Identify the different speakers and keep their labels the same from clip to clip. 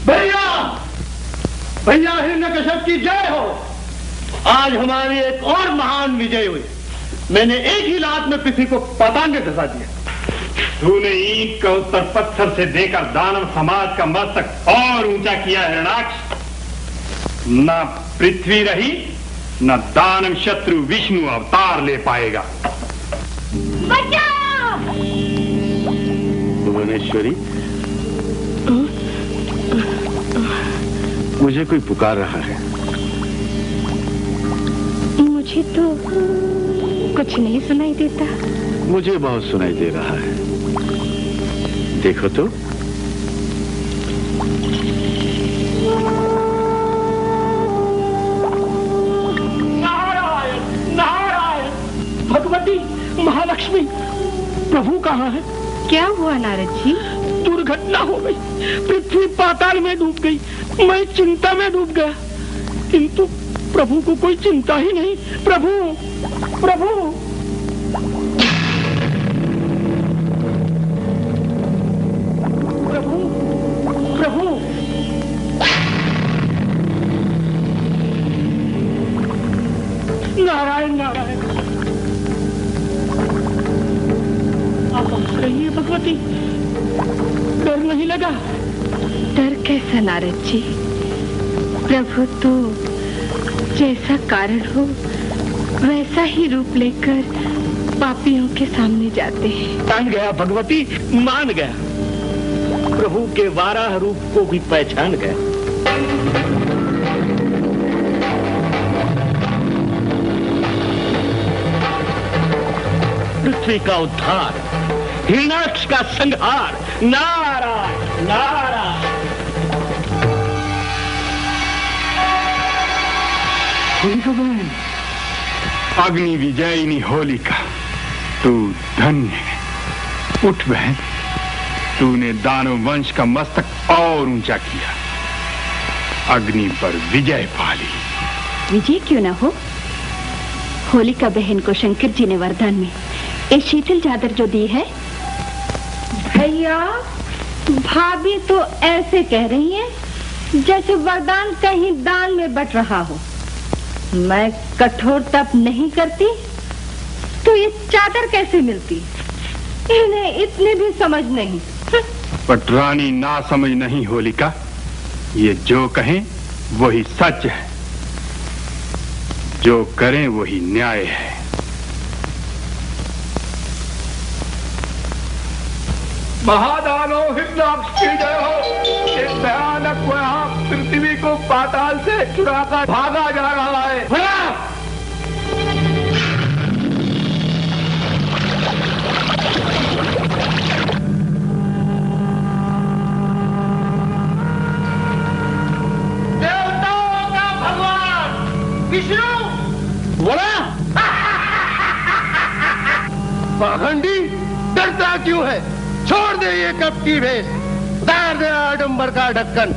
Speaker 1: भैया भैया हिरण्यकश्यप की जय हो। आज हमारी एक और महान विजय हुई। मैंने एक ही लात में पृथ्वी को पाताल में धसा दिया।
Speaker 2: तूने ईंट का उत्तर पत्थर से देकर दानव समाज का मस्तक और ऊंचा किया हिरण्याक्ष। न पृथ्वी रही न दानव शत्रु विष्णु अवतार ले पाएगा।
Speaker 3: भुवनेश्वरी, मुझे कोई पुकार रहा है।
Speaker 4: मुझे तो कुछ नहीं सुनाई देता।
Speaker 3: मुझे बहुत सुनाई दे रहा है। देखो तो।
Speaker 1: नारायण नारायण। भगवती महालक्ष्मी, प्रभु कहाँ है?
Speaker 4: क्या हुआ नारद जी?
Speaker 1: दुर्घटना हो गई। पृथ्वी पाताल में डूब गई। मैं चिंता में डूब गया, किंतु प्रभु को कोई चिंता ही नहीं। प्रभु प्रभु प्रभु प्रभु। नारायण नारायण। आप कहिए भगवती, डर नहीं लगा?
Speaker 4: डर कैसा नारद जी? प्रभु तो जैसा कारण हो वैसा ही रूप लेकर पापियों के सामने जाते हैं।
Speaker 1: मान गया भगवती, मान गया। प्रभु के 12 रूप को भी पहचान गया। पृथ्वी का उद्धार, हिरण्याक्ष का संहार। नारायण नारायण।
Speaker 2: होलिका बहन, अग्नि विजयिनी होलिका, तू धन्य है। उठ बहन, तूने दानव वंश का मस्तक और ऊंचा किया, अग्नि पर विजय पा ली।
Speaker 4: विजय क्यों ना हो? होलिका बहन को शंकर जी ने वरदान में एक शीतल चादर जो दी है।
Speaker 5: भैया, भाभी तो ऐसे कह रही हैं जैसे वरदान कहीं दान में बट रहा हो। मैं कठोर तप नहीं करती तो ये चादर कैसे मिलती? इन्हें इतनी भी समझ नहीं।
Speaker 2: पटरानी ना समझ नहीं होलिका, ये जो कहें वही सच है, जो करें वही न्याय है।
Speaker 1: महादानव हिरण्याक्ष की जय हो। एक भयानक वहाँ पृथ्वी को पाताल से चुराकर भागा जा रहा है। देवताओं का भगवान विष्णु बोला। पाखंडी, डरता क्यों है? छोड़ दे ये कपटी भेष, उतार दे आडंबर का ढक्कन।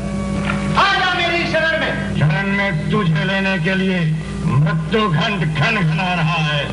Speaker 1: आजा मेरी शरण में।
Speaker 2: शरण में तुझे लेने के लिए मृत्यु घंट घन घना रहा है।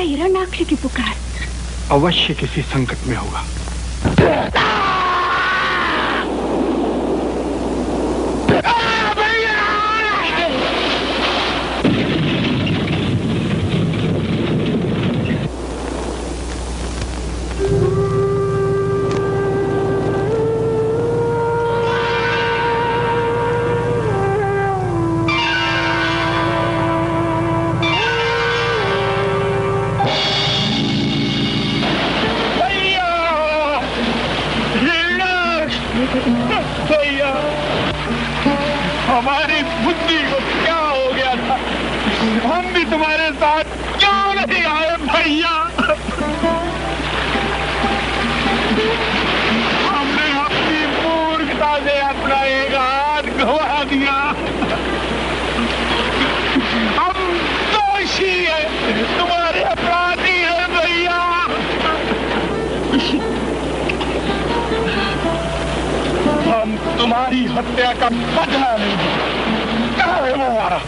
Speaker 4: हिरण्याक्ष की पुकार
Speaker 2: अवश्य किसी संकट में होगा। बुद्धि को क्या हो गया था? हम भी तुम्हारे साथ क्यों नहीं आए भैया? हमने अपनी मूर्खता से अपना एक हाथ गवा दिया। हम दोषी हैं, तुम्हारे अपराधी हैं भैया। हम तुम्हारी हत्या का बदला लेंगे। कहाँ है वो हमारा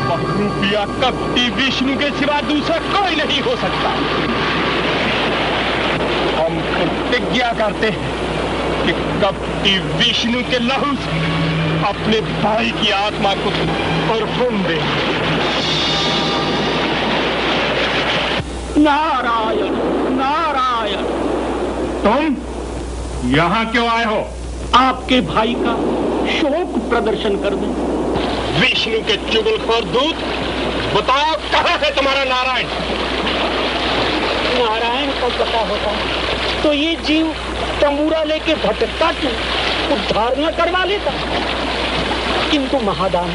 Speaker 2: बहरूपिया कपटी विष्णु के सिवा दूसरा कोई नहीं हो सकता। हम प्रतिज्ञा करते हैं कि कपटी विष्णु के लहू से अपने भाई की आत्मा को अर्पण दे।
Speaker 1: नारायण नारायण।
Speaker 2: तुम यहाँ क्यों आए हो?
Speaker 1: आपके भाई का शोक प्रदर्शन कर दें।
Speaker 2: विष्णु के चुगलखोर दूत, बताओ कहाँ है तुम्हारा नारायण?
Speaker 1: नारायण को पता होता तो ये जीव तंबूरा लेके भटकता क्यों, उद्धार न करवा लेता। किंतु महादान,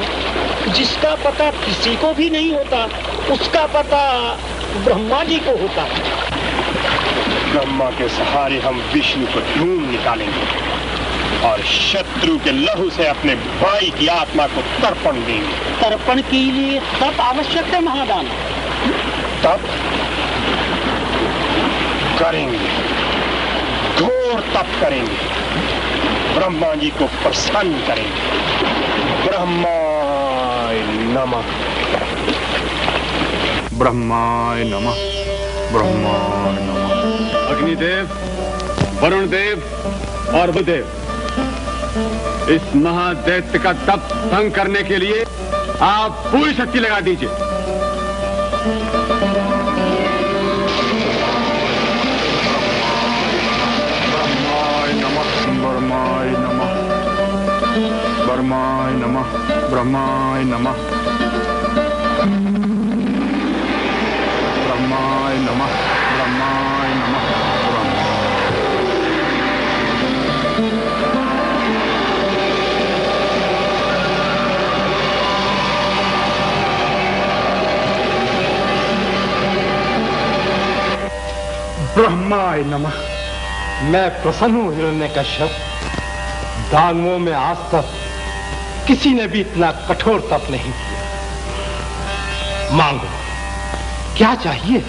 Speaker 1: जिसका पता किसी को भी नहीं होता, उसका पता ब्रह्मा जी को होता।
Speaker 2: ब्रह्मा के सहारे हम विष्णु को ढूंढ निकालेंगे और शत्रु के लहू से अपने भाई की आत्मा को तर्पण देंगे।
Speaker 1: तर्पण के लिए तप आवश्यक है महादान।
Speaker 2: तप करेंगे, घोर तप करेंगे, ब्रह्मा जी को प्रसन्न करेंगे। ब्रह्माय नमः, ब्रह्माय नमः, ब्रह्माय नमः।
Speaker 3: अग्निदेव, वरुण देव और बुधदेव, इस महादैत्य का तप भंग करने के लिए आप पूरी शक्ति लगा दीजिए।
Speaker 2: ब्रह्माय नमः, ब्रह्माय नमः, ब्रह्माय नमः, ब्रह्माय नमः, ब्रह्माय नमः, ब्रह्माय नमः।
Speaker 6: ब्रह्माय नमः। मैं प्रसन्न हूं हिरण्यकश्यप। दानवों में आज तक किसी ने भी इतना कठोर तप नहीं किया। मांगो, क्या चाहिए?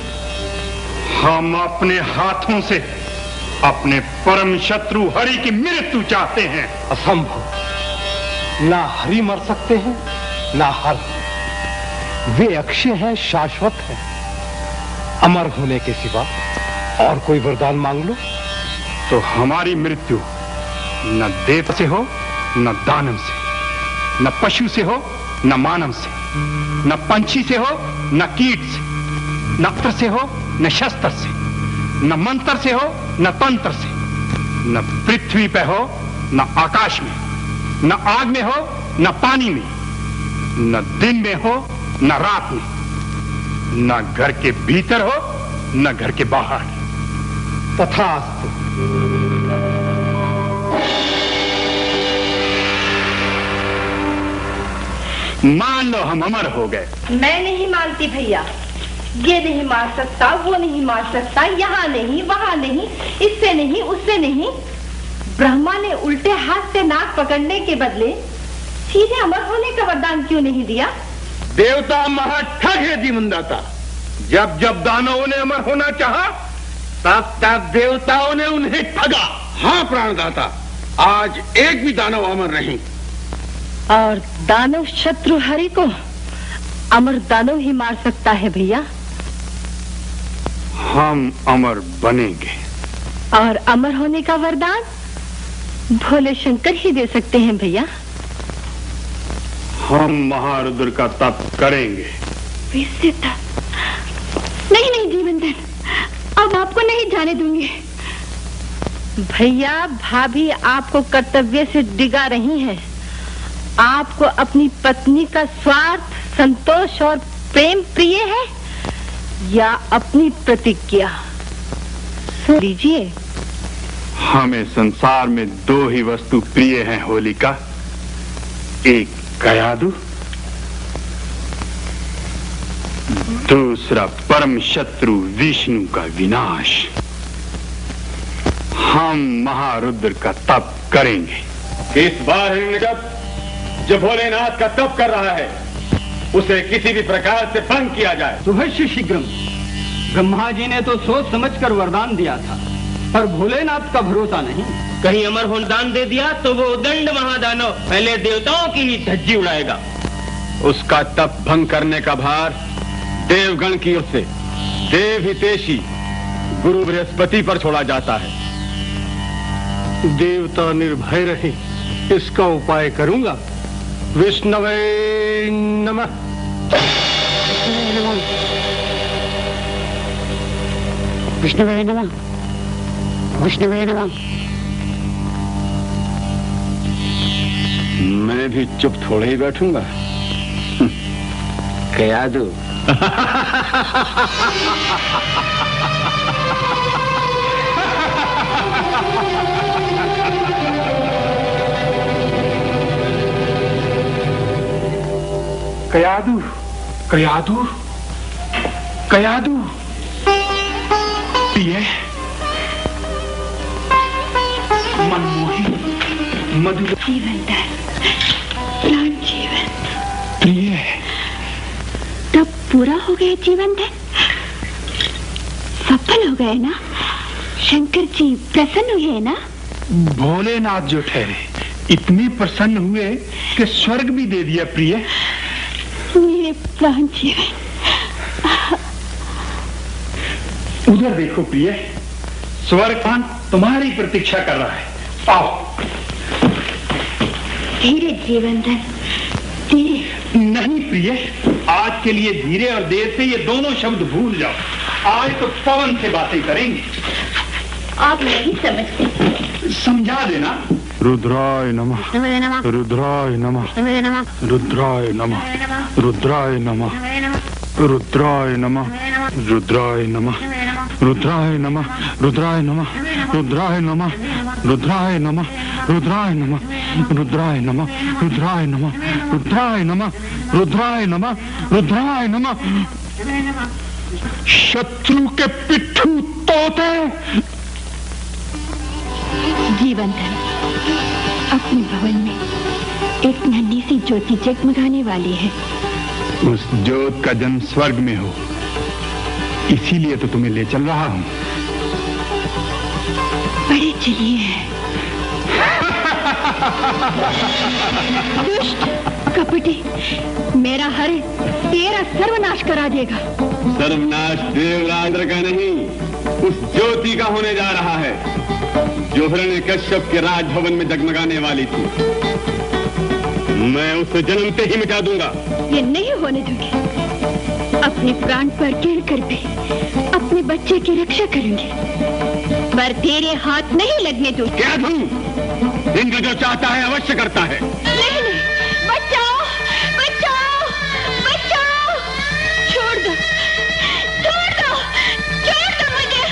Speaker 2: हम अपने हाथों से अपने परम शत्रु हरि की मृत्यु चाहते हैं।
Speaker 6: असंभव। ना हरि मर सकते हैं, ना हर। वे अक्षय हैं, शाश्वत हैं। अमर होने के सिवा और कोई वरदान मांग लो।
Speaker 2: तो हमारी मृत्यु न देव से हो, न दानव से, न पशु से हो, न मानव से, न पंछी से हो, न कीट से, न अस्त्र से हो, न शस्त्र से, न मंत्र से हो, न तंत्र से, न पृथ्वी पे हो, न आकाश में, न आग में हो, न पानी में, न दिन में हो, न रात में, न घर के भीतर हो, न घर के बाहर।
Speaker 6: तथास्तु।
Speaker 2: मान लो हम अमर हो गए।
Speaker 5: मैं नहीं मानती भैया। ये नहीं मार सकता, वो नहीं मार सकता, यहाँ नहीं, वहाँ नहीं, इससे नहीं, उससे नहीं। ब्रह्मा ने उल्टे हाथ से नाक पकड़ने के बदले सीधे अमर होने का वरदान क्यों नहीं दिया?
Speaker 2: देवता महाठग है जीवनदाता। जब जब दानवों ने अमर होना चाहा, तब तब देवताओं ने उन्हें ठगा।
Speaker 7: हाँ प्राणदाता, आज एक भी दानव अमर नहीं।
Speaker 5: और दानव शत्रु हरि को अमर दानव ही मार सकता है भैया।
Speaker 2: हम अमर बनेंगे।
Speaker 5: और अमर होने का वरदान भोले शंकर ही दे सकते हैं भैया।
Speaker 2: हम महारुद्र का तप करेंगे।
Speaker 5: वैसे तप? नहीं नहीं जीवनधन, अब आपको नहीं जाने दूंगी। भैया, भाभी आपको कर्तव्य से डिगा रही हैं। आपको अपनी पत्नी का स्वार्थ, संतोष और प्रेम प्रिय है या अपनी प्रतिज्ञा? सुन लीजिए।
Speaker 2: हमें संसार में दो ही वस्तु प्रिय हैं होलिका, एक कयादु, दूसरा परम शत्रु विष्णु का विनाश। हम महारुद्र का तप करेंगे।
Speaker 3: इस बार जो भोलेनाथ का तप कर रहा है उसे किसी भी प्रकार से भंग किया जाए।
Speaker 8: सुभश्य शीघ्रम। ब्रह्मा जी ने तो सोच समझकर वरदान दिया था, पर भोलेनाथ का भरोसा नहीं।
Speaker 1: कहीं अमर वरदान दे दिया तो वो दंड महादानव पहले देवताओं की ही धज्जी उड़ाएगा।
Speaker 3: उसका तप भंग करने का भार देवगण की ओर से देव हितेशी गुरु बृहस्पति पर छोड़ा जाता है।
Speaker 6: देवता निर्भय रहे, इसका उपाय करूंगा। विष्णवे नमः।
Speaker 1: विष्णुवे नमः। विष्णुवे नमः।
Speaker 3: मैं भी चुप थोड़े ही बैठूंगा।
Speaker 1: कयादु।
Speaker 2: कयादु, कयादु, कयादु। प्रिय, मनमोही, मधुर
Speaker 4: जीवन धर, प्राण जीवन।
Speaker 2: प्रिय,
Speaker 4: तब पूरा हो गया जीवन धर, सफल हो गए ना? शंकर जी प्रसन्न हुए ना?
Speaker 2: भोलेनाथ जो ठहरे इतने प्रसन्न हुए कि स्वर्ग भी दे दिया। प्रिय,
Speaker 4: मेरे प्राण जीवन।
Speaker 2: उधर देखो प्रिय, स्वर्गपान तुम्हारी प्रतीक्षा कर रहा है। आओ।
Speaker 4: धीरे जीवन धर, धीरे।
Speaker 2: नहीं प्रिय, आज के लिए धीरे और देर से ये दोनों शब्द भूल जाओ। आज तो पवन से बातें करेंगे।
Speaker 4: आप नहीं समझते।
Speaker 2: समझा देना। रुद्राय नमः, रुद्राय नमः, रुद्राय नमः, रुद्राय नमः, रुद्राय नमः, रुद्राय नमः, रुद्राय नमः, रुद्राय नमः, रुद्राय नमः, रुद्राय नमः, रुद्राय नमः, रुद्राय नमः, रुद्राय नमः, रुद्राय नमः, रुद्राय नमः, रुद्राय नमः। शत्रु के पिट्ठू तोते।
Speaker 4: जीवन धर, अपने भवन में एक नन्ही सी ज्योति जगमगाने वाली है।
Speaker 2: उस ज्योत का जन्म स्वर्ग में हो, इसीलिए तो तुम्हें ले चल रहा हूं।
Speaker 4: बड़े चलिए। दुष्ट कपटी, मेरा हर तेरा सर्वनाश करा देगा।
Speaker 3: सर्वनाश देवराज का नहीं, उस ज्योति का होने जा रहा है जो हिरण्यकश्यप के राजभवन में जगमगाने वाली थी। मैं उसे जन्मते ही मिटा दूंगा।
Speaker 4: ये नहीं होने दूंगी। अपने प्राण पर गिर कर भी अपने बच्चे की रक्षा करूंगी, पर तेरे हाथ नहीं लगने दूंगी।
Speaker 3: क्या तुम? इंद्र जो चाहता है अवश्य करता है।
Speaker 4: नहीं, बचाओ, बचाओ, बचाओ। छोड़ दो, छोड़ दो, छोड़ दो मुझे,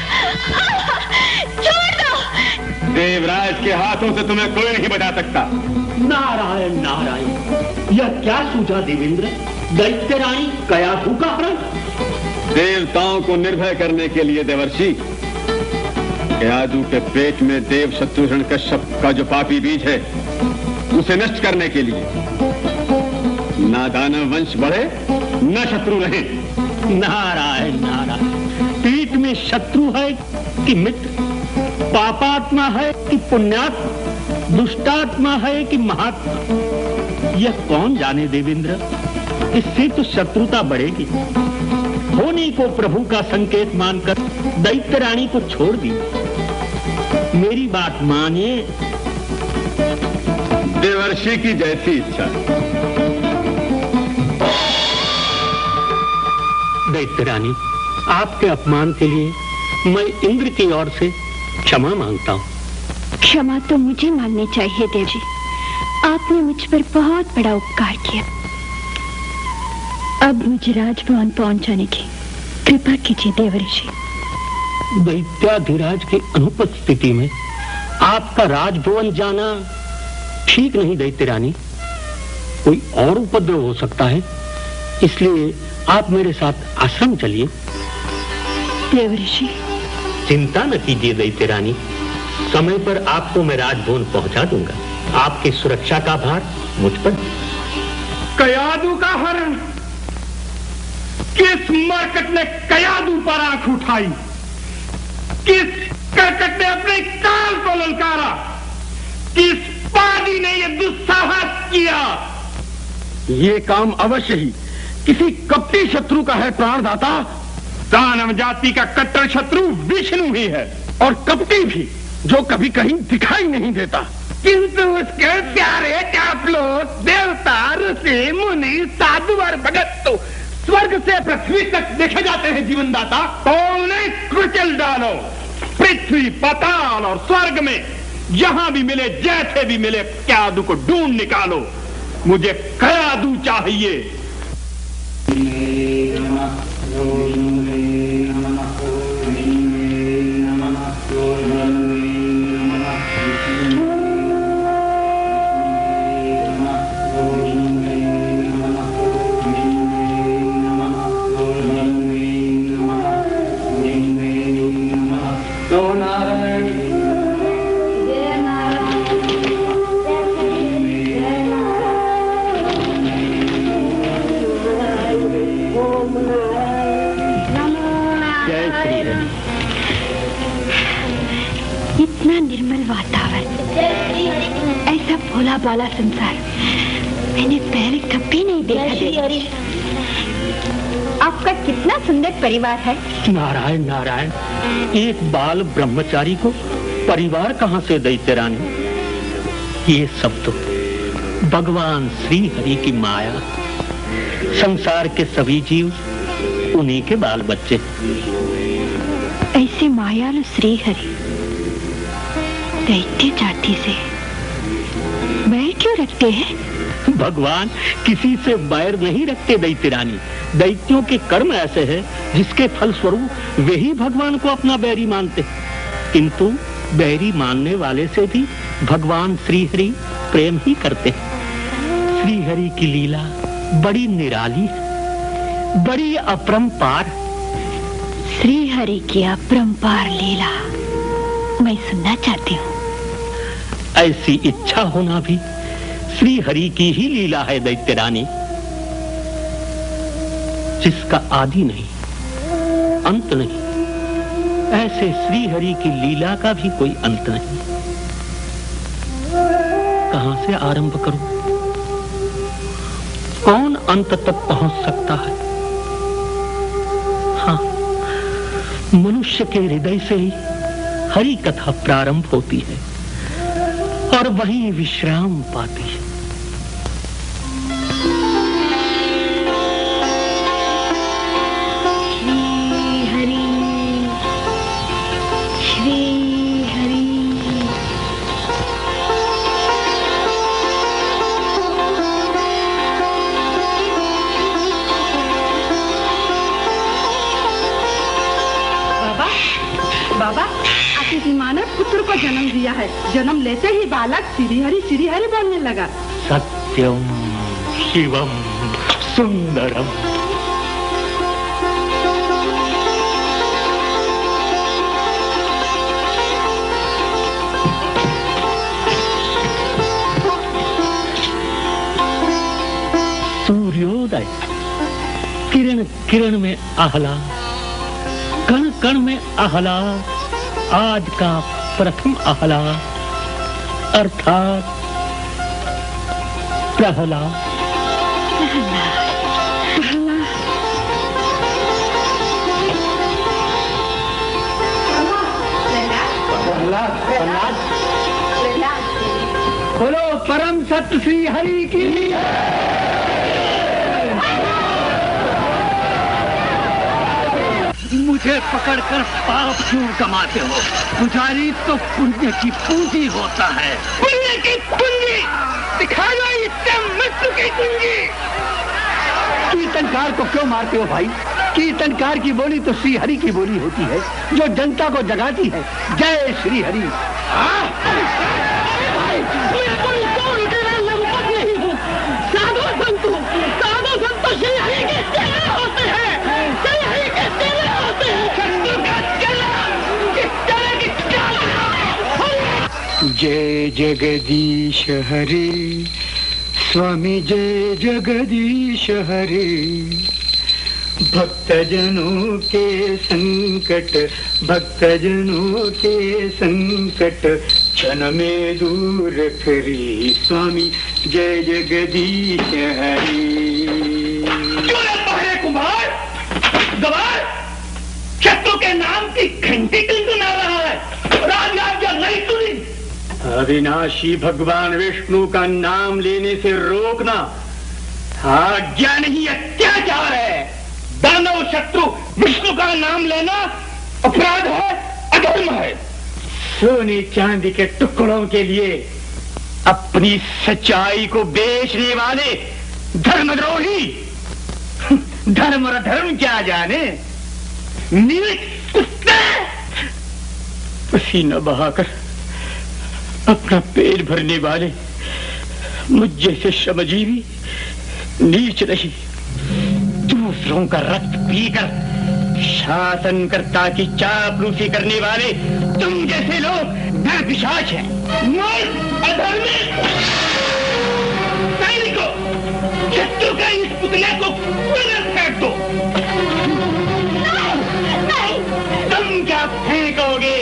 Speaker 4: छोड़ दो।
Speaker 3: देवराज के हाथों से तुम्हें कोई नहीं बचा सकता।
Speaker 1: नारायण नारायण, यह क्या सूझा देवेंद्र? दैत्य रानी कयाधु का प्रण?
Speaker 3: देवताओं को निर्भय करने के लिए देवर्षि, कयाधु के पेट में देव शत्रु हिरण्यकश्यप का जो पापी बीज है उसे नष्ट करने के लिए। ना दानव वंश बढ़े, न शत्रु रहे।
Speaker 1: नारायण नारायण, पीठ में शत्रु है कि मित्र, पापात्मा है कि पुण्यात्मा, दुष्टात्मा है कि महात्मा, यह कौन जाने देवेंद्र। इससे तो शत्रुता बढ़ेगी। होने को प्रभु का संकेत मानकर दैत्य रानी को छोड़ दी। मेरी बात माने।
Speaker 3: देवर्षि की जैसी इच्छा।
Speaker 1: दैत्य रानी, आपके अपमान के लिए मैं इंद्र की ओर से क्षमा मांगता हूँ।
Speaker 4: क्षमा तो मुझे मांगनी चाहिए देव जी। आपने मुझ पर बहुत बड़ा उपकार किया। अब मुझे राजभवन पहुंचाने की कृपा कीजिए देवर्षि।
Speaker 1: दैत्याधिराज की अनुपस्थिति में आपका राजभवन जाना ठीक नहीं दैत्य रानी। कोई और उपद्रव हो सकता है, इसलिए आप मेरे साथ आश्रम चलिए।
Speaker 4: देवऋषि,
Speaker 1: चिंता न कीजिए दैत्य रानी, समय पर आपको मैं राजभवन पहुंचा दूंगा। आपकी सुरक्षा का भार मुझ पर।
Speaker 6: कयादू का हरण, किस मरकट ने कयादू पर आंख उठाई? किस करकट ने अपने काल को ललकारा? किस पादी ने यह दुस्साहस किया?
Speaker 7: ये काम अवश्य ही किसी कपटी शत्रु का है प्राणदाता।
Speaker 2: दानव जाति का कट्टर शत्रु विष्णु ही है,
Speaker 7: और कपटी भी, जो कभी कहीं दिखाई नहीं देता।
Speaker 6: किंतु उसके प्यारे चापलोक देवता, ऋषि, मुनि, साधु और भगत तो स्वर्ग से पृथ्वी तक देखे जाते हैं जीवनदाता।
Speaker 2: तो उन्हें कुचल डालो। पृथ्वी, पाताल और स्वर्ग में जहां भी मिले, जैसे भी मिले, कयादू को ढूंढ निकालो। मुझे कयादू चाहिए।
Speaker 4: भोला भाला संसार मैंने पहले कभी नहीं देखा। आपका कितना सुंदर परिवार है।
Speaker 1: नारायण नारायण, एक बाल ब्रह्मचारी को परिवार कहाँ से दैत्य रानी? ये सब तो भगवान श्री हरि की माया। संसार के सभी जीव उन्हीं के बाल बच्चे।
Speaker 4: ऐसे मायालु श्री हरि दैत्य जाति से बैर क्यों रखते हैं?
Speaker 1: भगवान किसी से बैर नहीं रखते दैत्य रानी। दैत्यों के कर्म ऐसे हैं जिसके फल स्वरूप वे ही भगवान को अपना बैरी मानते। किंतु बैरी मानने वाले से भी भगवान श्री हरि प्रेम ही करते। श्री हरि की लीला बड़ी निराली है, बड़ी अपरंपार।
Speaker 4: श्री हरि की अपरंपार लीला मैं सुनना चाहती हूँ।
Speaker 1: ऐसी इच्छा होना भी श्री हरि की ही लीला है दैत्य रानी, जिसका आदि नहीं, अंत नहीं। ऐसे श्री हरि की लीला का भी कोई अंत नहीं। कहां से आरंभ करूं? कौन अंत तक पहुंच सकता है? हाँ, मनुष्य के हृदय से ही हरि कथा प्रारंभ होती है और वहीं विश्राम पाती है।
Speaker 5: बाबा, आपकी मानव पुत्र को जन्म दिया है। जन्म लेते ही बालक श्री हरि बोलने लगा।
Speaker 1: सत्यम शिवम सुंदरम। सूर्योदय, किरण किरण में आह्लाद, कण कण में आह्लाद, आज का प्रथम आह्लाद अर्थात प्रहलाद।
Speaker 8: बोलो परम सत्य श्री हरि की। मुझे पकड़कर पाप क्यों कमाते हो? पुजारी तो पुण्य की पूंजी होता है।
Speaker 6: पुण्य की पूंजी दिखाना, इससे मृत्यु की पूंजी।
Speaker 8: कीर्तनकार को क्यों मारते हो भाई? कीर्तनकार की बोली तो श्री हरि की बोली होती है, जो जनता को जगाती है। जय श्री हरि।
Speaker 6: मैं कोई लगभग नहीं हूँ, साधु
Speaker 9: जगदीश हरे, स्वामी जय जगदीश हरे। भक्तजनों के संकट, भक्तजनों के संकट क्षण में दूर करी, स्वामी जय जगदीश हरे।
Speaker 7: क्यों रे पहरे कुमार गवार, शत्रु के नाम की घंटी गुनगुना रहा है, राजगाज्ञा नहीं सुनी।
Speaker 6: अविनाशी भगवान विष्णु का नाम लेने से रोकना आज्ञा नहीं, अत्याचार है।
Speaker 7: दानव शत्रु विष्णु का नाम लेना अपराध है, अधर्म है।
Speaker 6: सोने चांदी के टुकड़ों के लिए अपनी सच्चाई को बेचने वाले धर्मद्रोही, धर्म और अधर्म क्या जाने, नीच कुत्ते। पसीना बहाकर अपना पेट भरने वाले मुझ जैसे श्रमजीवी नीच नहीं, दूसरों का रक्त पीकर शासनकर्ता की चापलूसी करने वाले तुम जैसे लोग नरपिशाच हैं।
Speaker 7: अधर्मी सैनिकों, शत्रु के इस पुतले को फेंक दो।
Speaker 6: तुम क्या फेंकोगे?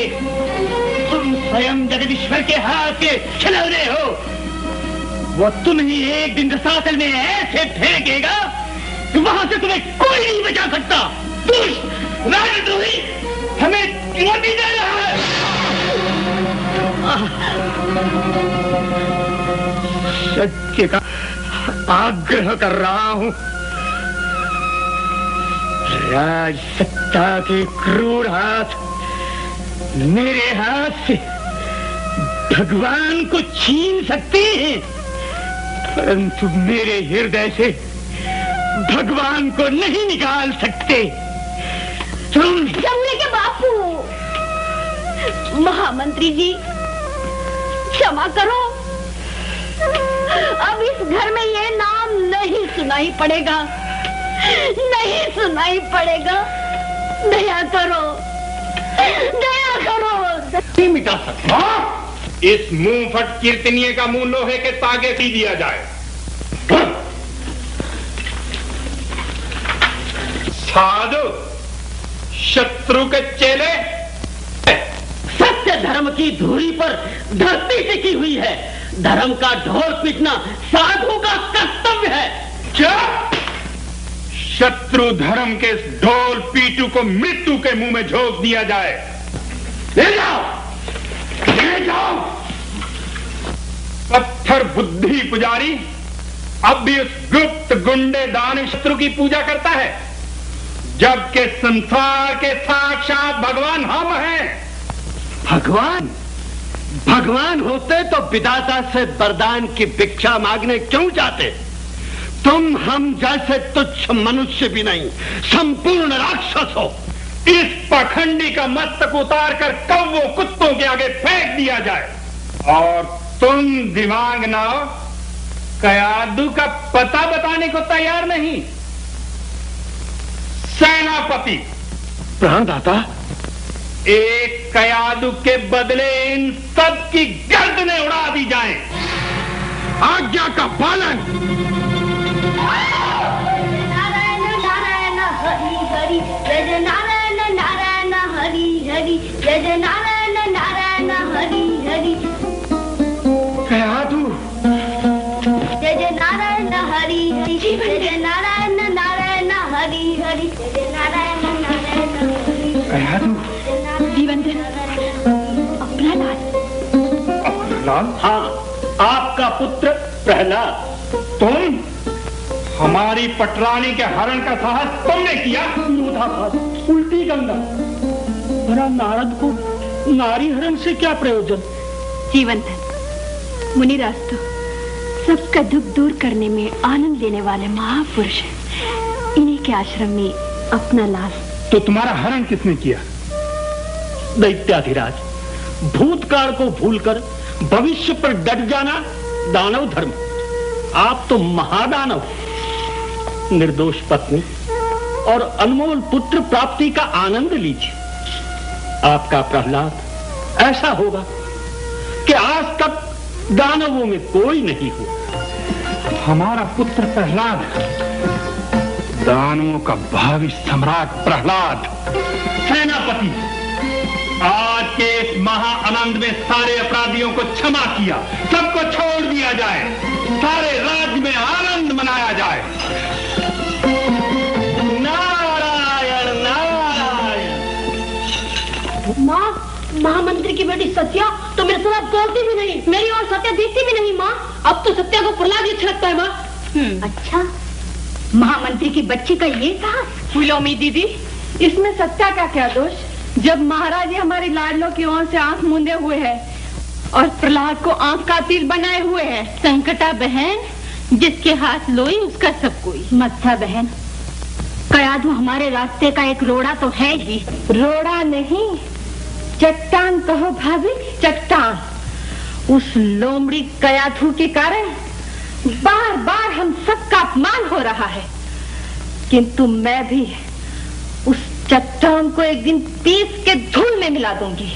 Speaker 6: तुम स्वयं जगदीश्वर के हाथ के खिलौने हो। वो तुम ही एक दिन रसातल में ऐसे फेंकेगा कि वहां से तुम्हें कोई नहीं बचा सकता। दुष्ट राजद्रोही हमें चुनौती दे रहा है। सत्य का आग्रह कर रहा हूं। राज सत्ता के क्रूर हाथ मेरे हाथ से भगवान को छीन सकते हैं, परंतु मेरे हृदय से भगवान को नहीं निकाल सकते। तुम
Speaker 5: जमुने के बापू, महामंत्री जी क्षमा करो, अब इस घर में ये नाम नहीं सुनाई पड़ेगा, नहीं सुनाई पड़ेगा। दया करो, दया करो।
Speaker 2: नहीं मिटा सकता। इस मुंह फट कीर्तनीय का मुंह लोहे के तागे सी दिया जाए। साधु शत्रु के चेले,
Speaker 7: सत्य धर्म की धुरी पर धरती टिकी हुई है। धर्म का ढोल पीटना साधु का कर्तव्य है।
Speaker 2: क्या शत्रु धर्म के ढोल पीटू को मृत्यु के मुंह में झोंक दिया जाए?
Speaker 7: ले जाओ,
Speaker 2: ले जाओ। पत्थर बुद्धि पुजारी अब भी उस गुप्त गुंडे दानव शत्रु की पूजा करता है, जबकि संसार के साक्षात भगवान हम हैं।
Speaker 6: भगवान? भगवान होते तो विधाता से वरदान की भिक्षा मांगने क्यों जाते? तुम हम जैसे तुच्छ मनुष्य भी नहीं, संपूर्ण राक्षस हो।
Speaker 2: इस पखंडी का मस्तक उतार कर कौवों कुत्तों के आगे फेंक दिया जाए। और तुम दिमाग ना हो, कयादू का पता बताने को तैयार नहीं। सेनापति
Speaker 6: प्राणदाता,
Speaker 2: एक कयादू के बदले इन सब की गर्दनें उड़ा दी जाएं।
Speaker 6: आज्ञा का पालन।
Speaker 5: नारायण नारायण हरि हरि, जय नारायण नारायण हरि हरि, जय नारायण नारायण हरि हरि।
Speaker 6: कयादू,
Speaker 5: जय नारायण हरि हरि, जय नारायण नारायण हरि हरि, जय नारायण नारायण हरि।
Speaker 6: कयादू,
Speaker 5: जीवन अपना
Speaker 2: लाल?
Speaker 7: हाँ, आपका पुत्र प्रहलाद।
Speaker 2: तुम हमारी पटरानी के हरण का साहस तुमने किया?
Speaker 1: उल्टी गंगा। भला नारद को नारी हरण से क्या प्रयोजन?
Speaker 4: जीवन मुनिराज तो सबका दुख दूर करने में आनंद लेने वाले महापुरुष हैं। इन्हीं के आश्रम में अपना लाभ।
Speaker 2: तो तुम्हारा हरण किसने किया?
Speaker 7: दैत्याधिराज, भूतकाल को भूलकर भविष्य पर डट जाना दानव धर्म। आप तो महादानव, निर्दोष पत्नी और अनमोल पुत्र प्राप्ति का आनंद लीजिए। आपका प्रहलाद ऐसा होगा कि आज तक दानवों में कोई नहीं हुआ।
Speaker 2: हमारा पुत्र प्रहलाद, दानवों का भावी सम्राट प्रहलाद।
Speaker 7: सेनापति, आज के इस महाआनंद में सारे अपराधियों को क्षमा किया, सबको छोड़ दिया जाए, सारे राज्य में आनंद मनाया जाए। नारायण नारायण।
Speaker 10: माँ, महामंत्री की बेटी सत्या तो मेरे साथ बोलती भी नहीं, मेरी और सत्या देखती भी नहीं। माँ, अब तो सत्या को प्रहलाद ही अच्छा लगता है। माँ,
Speaker 5: अच्छा, महामंत्री की बच्ची का ये साहस।
Speaker 4: फूलोमी दीदी, इसमें सत्या का क्या दोष? जब महाराज हमारी लाडलों की ओर से आंख मूंदे हुए है और प्रहलाद को आंख का तीर बनाए हुए है।
Speaker 5: संकटा बहन, जिसके हाथ लोई उसका सब कोई। मत्था बहन, कयाधु हमारे रास्ते का एक रोड़ा तो है ही।
Speaker 4: रोड़ा नहीं, चट्टान कहो भाभी, चट्टान। उस लोमड़ी कयाधु के कारण बार बार हम सबका अपमान हो रहा है, किंतु मैं भी उस चट्टान को एक दिन पीस के धूल में मिला दूंगी।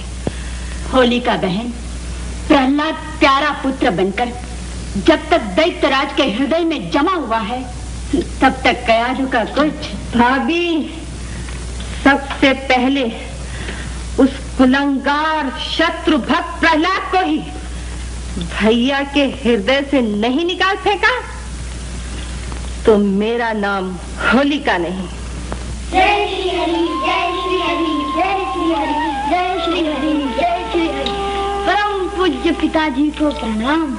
Speaker 5: होलिका बहन, प्रहलाद प्यारा पुत्र बनकर जब तक दैत्यराज के हृदय में जमा हुआ है, तब तक कयाधु का कुछ।
Speaker 4: भाभी, सबसे पहले उस कुलंगार शत्रु भक्त प्रहलाद को ही भैया के हृदय से नहीं निकाल फेंका तो मेरा नाम होलिका नहीं।
Speaker 10: जय श्री हरि, जय श्री हरि, जय श्री हरि, जय श्री हरि, जय श्री हरि। परम पूज्य पिताजी को प्रणाम,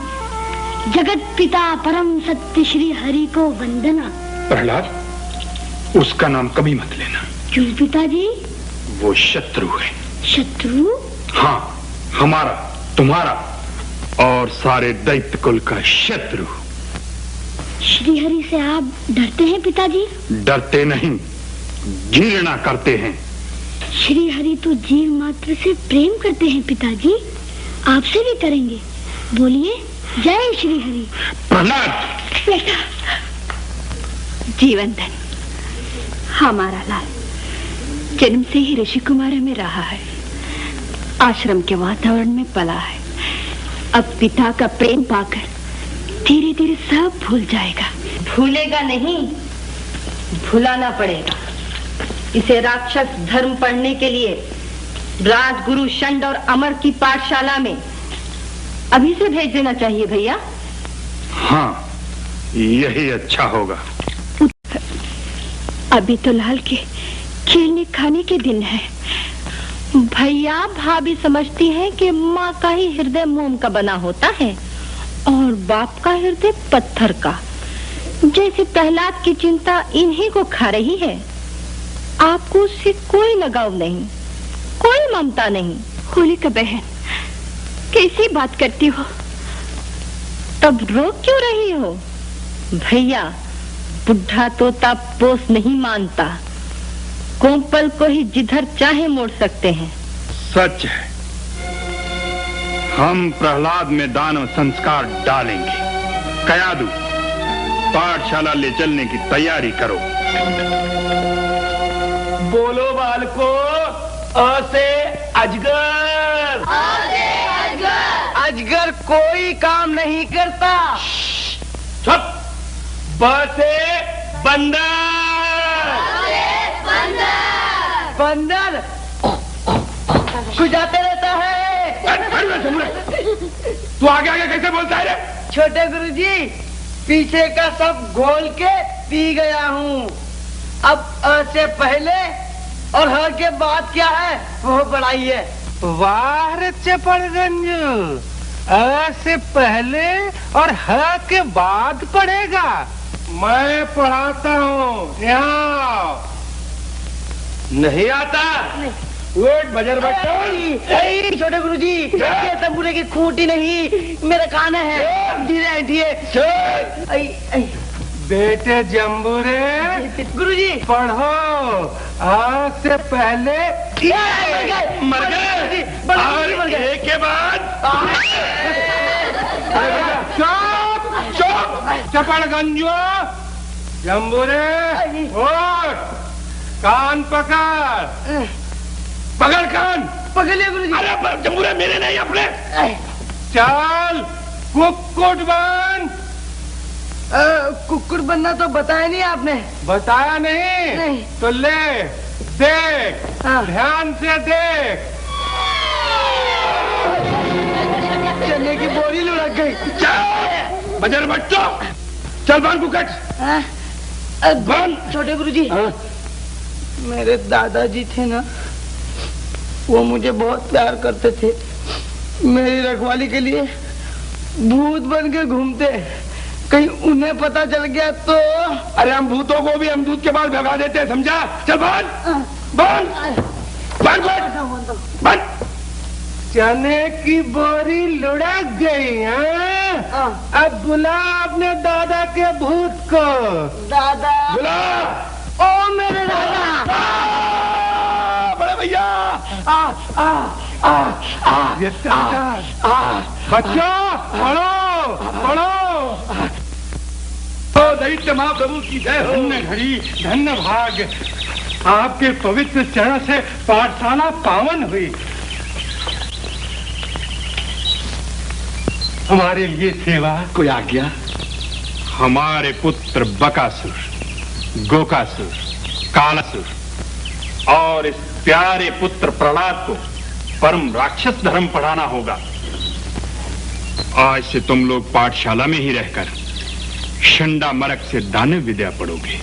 Speaker 10: जगत पिता परम सत्य श्री हरि को वंदना।
Speaker 2: प्रहलाद, उसका नाम कभी मत लेना।
Speaker 10: क्यों पिताजी?
Speaker 2: वो शत्रु है।
Speaker 10: शत्रु?
Speaker 2: हाँ, हमारा, तुम्हारा और सारे दैत्य कुल का शत्रु।
Speaker 10: श्री हरि से आप डरते हैं पिताजी?
Speaker 2: डरते नहीं, घृणा करते हैं।
Speaker 10: श्री हरि तो जीव मात्र से प्रेम करते हैं पिताजी, आपसे भी करेंगे। बोलिए जय श्री हरि।
Speaker 2: प्रहलाद
Speaker 4: बेटा, जीवन धन हमारा लाल जन्म से ही ऋषि कुमार में रहा है, आश्रम के वातावरण में पला है। अब पिता का प्रेम पाकर धीरे धीरे सब भूल जाएगा। भूलेगा नहीं, भुलाना पड़ेगा। इसे राक्षस धर्म पढ़ने के लिए राजगुरु शंड और अमर की पाठशाला में अभी से भेज देना चाहिए भैया।
Speaker 2: हाँ, यही अच्छा होगा।
Speaker 4: अभी तो लाल के खेलने खाने के दिन है। भैया भाभी समझती हैं कि माँ का ही हृदय मोम का बना होता है और बाप का हृदय पत्थर का। जैसे प्रहलाद की चिंता इन्हीं को खा रही है। आपको उससे कोई लगाव नहीं, कोई ममता नहीं। होलिका बहन, कैसी बात करती हो? तब रो क्यों रही हो? भैया, बुढ़ा तोता पोस नहीं मानता, कोंपल को ही जिधर चाहे मोड़ सकते हैं।
Speaker 2: सच है, हम प्रहलाद में दानव संस्कार डालेंगे। कयाधु, पाठशाला ले चलने की तैयारी करो।
Speaker 7: बोलो बालको, अ से अजगर।
Speaker 9: अजगर कोई काम नहीं करता।
Speaker 7: चुप। ब से बंदर।
Speaker 9: बंदर गुजाते रहता है।
Speaker 2: तू आगे आगे कैसे बोलता है रे?
Speaker 9: छोटे गुरुजी, पीछे का सब घोल के पी गया हूँ। अब अ से पहले और ह के बाद क्या है वो पढ़ाइए।
Speaker 6: वाह रे चपड़गंज, अ से पहले और ह के बाद पढ़ेगा। मैं पढ़ाता हूँ, यहाँ नहीं आता। Wait buzzer button.
Speaker 9: छोटे गुरुजी, ये तंबूरे की खूंटी नहीं, मेरा कान है। धीरे हटिए।
Speaker 6: बेटे जम्बूरे,
Speaker 9: गुरुजी
Speaker 6: पढ़ो। आ से पहले
Speaker 7: मर गए और एक के बाद।
Speaker 6: चुप चपड़गंजो, जम्बूरे उठ, कान पकड़।
Speaker 7: पकड़ कान।
Speaker 9: पकड़ लिया गुरुजी।
Speaker 7: अरे जम्बूरे मेरे नहीं, अपने।
Speaker 6: चल कुक्कुट बन।
Speaker 9: कुक्कुट बनना तो बताया नहीं आपने।
Speaker 6: बताया नहीं? तो ले देख, ध्यान से देख।
Speaker 9: चने की बोरी लुढ़क गई।
Speaker 6: बजर बच्चों, चल बन कुकट। बन।
Speaker 9: छोटे गुरुजी, मेरे दादाजी थे ना, वो मुझे बहुत प्यार करते थे। मेरी रखवाली के लिए भूत बन के घूमते। कहीं उन्हें पता चल गया तो?
Speaker 6: अरे हम भूतों को भी हम दूध के बाद भगा देते हैं, समझा? चल बन बन बन बन बन। चने की बोरी लुढ़क गई है। अब बुला अपने दादा के भूत को।
Speaker 9: दादा
Speaker 6: बुला।
Speaker 9: ओ मेरे दादा।
Speaker 6: बड़े भैया। बच्चों पढ़ो पढ़ो। दैत्य महाप्रभु की जय हो। धन्य घड़ी धन्य भाग, आपके पवित्र चरण से पाठशाला पावन हुई। हमारे लिए सेवा।
Speaker 2: कोई आज्ञा? हमारे पुत्र बकासुर, गोकासुर, कालासुर और इस प्यारे पुत्र प्रहलाद को परम राक्षस धर्म पढ़ाना होगा। आज से तुम लोग पाठशाला में ही रहकर शंडा मरक से दानव विद्या पढ़ोगे।